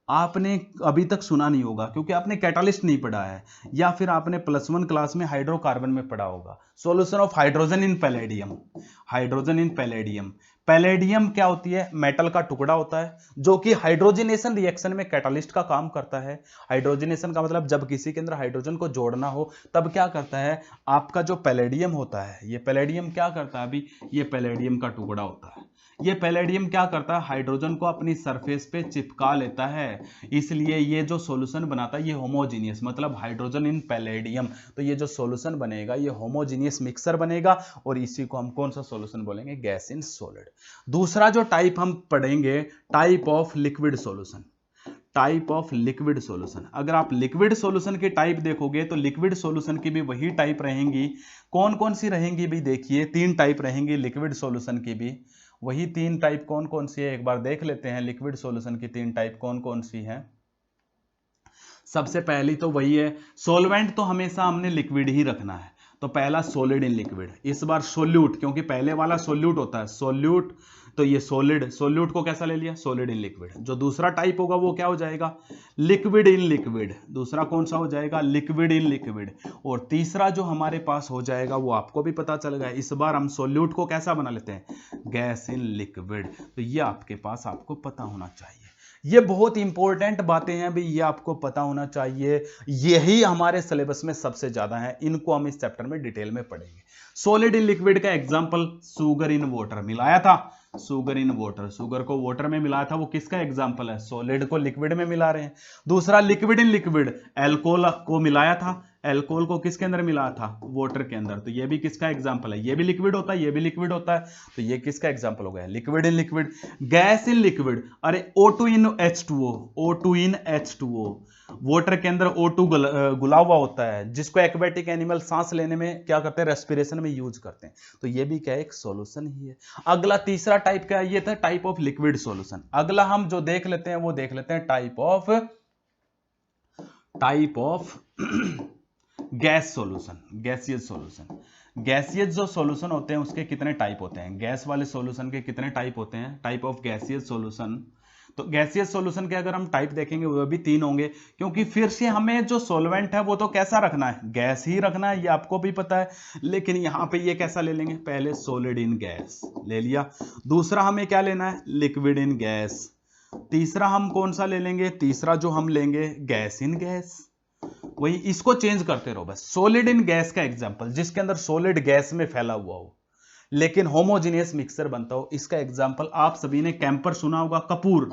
आपने अभी तक सुना नहीं होगा क्योंकि आपने कैटालिस्ट नहीं पढ़ा है, या फिर आपने +1 क्लास में हाइड्रोकार्बन में पढ़ा होगा, solution of hydrogen in palladium. Hydrogen in palladium, palladium क्या होती है, मेटल का टुकड़ा होता है जो कि हाइड्रोजनेशन रिएक्शन में कैटालिस्ट का काम करता है। हाइड्रोजनेशन का मतलब जब किसी के अंदर हाइड्रोजन को जोड़ना हो तब क्या करता है, आपका जो पैलेडियम होता है, ये पैलेडियम क्या करता है अभी, ये पैलेडियम का टुकड़ा होता है। ये पैलेडियम क्या करता है, हाइड्रोजन को अपनी सरफेस पे चिपका लेता है, इसलिए ये जो सॉल्यूशन बनाता है ये होमोजीनियस, मतलब हाइड्रोजन इन पैलेडियम। तो ये जो सॉल्यूशन बनेगा ये होमोजीनियस मिक्सर बनेगा, और इसी को हम कौन सा सॉल्यूशन बोलेंगे, गैस इन सॉलिड। दूसरा जो टाइप हम पढ़ेंगे, type of liquid solution. Type of liquid solution, अगर आप लिक्विड सॉल्यूशन की टाइप देखोगे तो लिक्विड सॉल्यूशन की भी वही टाइप रहेंगी। कौन कौन सी रहेंगी भी, देखिए 3 टाइप रहेंगी लिक्विड सॉल्यूशन की भी। वही 3 टाइप कौन कौन सी है, एक बार देख लेते हैं लिक्विड सॉल्यूशन की 3 टाइप कौन कौन सी है। सबसे पहली तो वही है, सॉल्वेंट तो हमेशा हमने लिक्विड ही रखना है, तो पहला सॉलिड इन लिक्विड, इस बार सोल्यूट, क्योंकि पहले वाला सोल्यूट होता है सोल्यूट, तो ये सोल्यूट को कैसा ले लिया, सॉलिड इन लिक्विड। जो दूसरा टाइप होगा वो क्या हो जाएगा, लिक्विड इन लिक्विड। दूसरा कौन सा हो जाएगा, लिक्विड इन लिक्विड। और तीसरा जो हमारे पास हो जाएगा वो आपको भी पता चल गया, इस बार हम सोल्यूट को कैसा बना लेते हैं, गैस इन लिक्विड। तो ये आपके पास आपको पता होना चाहिए। ये बहुत इंपॉर्टेंट बातें हैं भाई, ये आपको पता होना चाहिए। यही हमारे सिलेबस में सबसे ज्यादा है, इनको हम इस चैप्टर में डिटेल में पढ़ेंगे। सॉलिड इन लिक्विड का एग्जांपल शुगर इन वाटर, मिलाया था शुगर इन वाटर, शुगर को वाटर में मिलाया था, वो किसका एग्जांपल है, सॉलिड को लिक्विड में मिला रहे हैं। दूसरा लिक्विड इन लिक्विड, एल्कोहल को मिलाया था, एल्कोहल को किसके अंदर मिलाया था, वाटर के अंदर, तो ये भी किसका एग्जांपल है, ये भी लिक्विड होता है, ये भी लिक्विड होता है, तो ये किसका एग्जांपल हो गया, liquid in liquid. Gas in liquid, अरे O2 इन H2O, O2 इन H2O, वाटर के अंदर O2 घुला हुआ होता है, जिसको एक्वेटिक एनिमल सांस लेने में क्या करते हैं, रेस्पिरेशन में यूज करते हैं, तो ये भी क्या है, एक सॉल्यूशन ही है। अगला तीसरा टाइप क्या है, ये था टाइप ऑफ लिक्विड सॉल्यूशन। अगला हम जो देख लेते हैं वो देख लेते हैं type of gas solution, gaseous solution. Gaseous जो सॉल्यूशन होते हैं उसके कितने टाइप होते हैं, गैस वाले सॉल्यूशन के कितने टाइप होते हैं, टाइप ऑफ गैसियस सॉल्यूशन। तो गैसियस सॉल्यूशन के अगर हम टाइप देखेंगे वो भी 3 होंगे, क्योंकि फिर से हमें जो सॉल्वेंट है वो तो कैसा रखना है, गैस ही रखना है, ये आपको भी पता है। लेकिन यहां पे ये कैसा ले लेंगे, पहले सॉलिड इन गैस ले लिया, दूसरा हमें क्या लेना है, लिक्विड इन गैस, तीसरा हम कौन सा ले लेंगे, तीसरा जो हम लेंगे गैस इन गैस। वही इसको चेंज करते रहो बस। सॉलिड इन गैस का एग्जांपल, जिसके अंदर सॉलिड गैस में फैला हुआ हो लेकिन होमोजेनियस मिक्सचर बनता हो, इसका एग्जांपल आप सभी ने कैंपर सुना होगा, कपूर।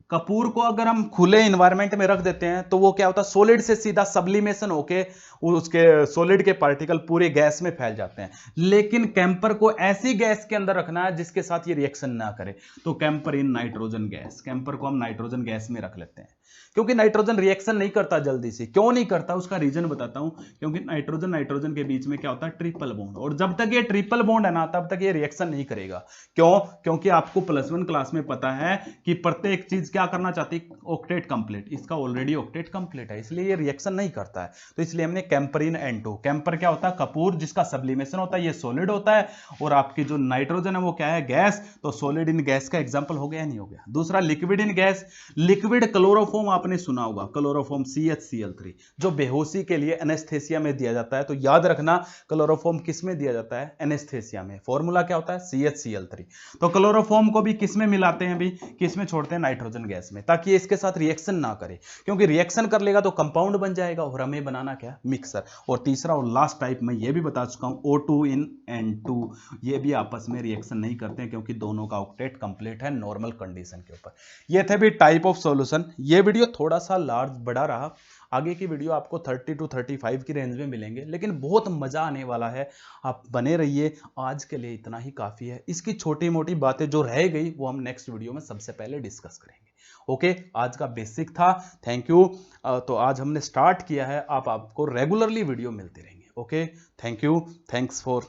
कपूर को अगर हम खुले इन्वायरमेंट में रख देते हैं तो वो क्या होता है, सॉलिड से सीधा सब्लिमेशन होके उसके सॉलिड के पार्टिकल पूरे गैस में फैल जाते हैं। लेकिन कैंपर को ऐसी गैस के अंदर रखना है जिसके साथ ये रिएक्शन ना करे, तो camper in nitrogen gas, camper को हम नाइट्रोजन गैस में रख लेते हैं, क्योंकि नाइट्रोजन रिएक्शन नहीं करता जल्दी से। क्यों नहीं करता, उसका रीजन बताता हूं, क्योंकि नाइट्रोजन नाइट्रोजन के बीच में क्या होता है, ट्रिपल बॉन्ड, और जब तक ये ट्रिपल बॉन्ड है ना तब तक ये रिएक्शन नहीं करेगा। क्यों, क्योंकि आपको +1 क्लास में पता है कि प्रत्येक चीज क्या करना चाहती है, ऑक्टेट कंप्लीट, इसका ऑलरेडी ऑक्टेट कंप्लीट है, इसलिए ये रिएक्शन नहीं करता है। तो इसलिए हमने कैंपरिन N2, कैंपर क्या होता है, कपूर, जिसका सब्लिमेशन होता है, ये सॉलिड होता है, और आपकी जो नाइट्रोजन है वो क्या है, गैस। तो सॉलिड इन गैस का एग्जांपल हो गया, नहीं हो गया। दूसरा liquid in gas, liquid chloroform आपने सुना होगा, क्लोरोफॉर्म CHCl3, जो बेहोशी के लिए एनेस्थेसिया में दिया जाता है। तो याद रखना क्लोरोफॉर्म किस में दिया जाता है, एनेस्थेसिया में। फॉर्मूला क्या होता है, CHCl3। तो क्लोरोफॉर्म को भी किस में मिलाते हैं भी, किस में छोड़ते हैं, नाइट्रोजन गैस में, ताकि ये इसके साथ रिएक्शन ना करे, क्योंकि रिएक्शन कर लेगा तो कंपाउंड बन जाएगा और हमें बनाना क्या, मिक्सर। और तीसरा और लास्ट टाइप में ये भी बता चुका हूं, O2 इन N2, ये भी आपस में रिएक्शन नहीं करते हैं, क्योंकि दोनों का ऑक्टेट कंप्लीट है नॉर्मल कंडीशन के ऊपर। ये थे भी टाइप ऑफ सॉल्यूशन। ये वीडियो थोड़ा सा लार्ज बड़ा रहा, आगे की वीडियो आपको 30 to 35 की रेंज में मिलेंगे, लेकिन बहुत मजा आने वाला है, आप बने रहिए। आज के लिए इतना ही काफी है, इसकी छोटी मोटी बातें जो रह गई वो हम नेक्स्ट वीडियो में सबसे पहले डिस्कस करेंगे। ओके, आज का बेसिक था, थैंक यू। तो आज हमने स्टार्ट किया है, आपको रेगुलरली वीडियो मिलती रहेंगे। Okay, thank you, thanks for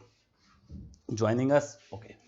joining us. Okay.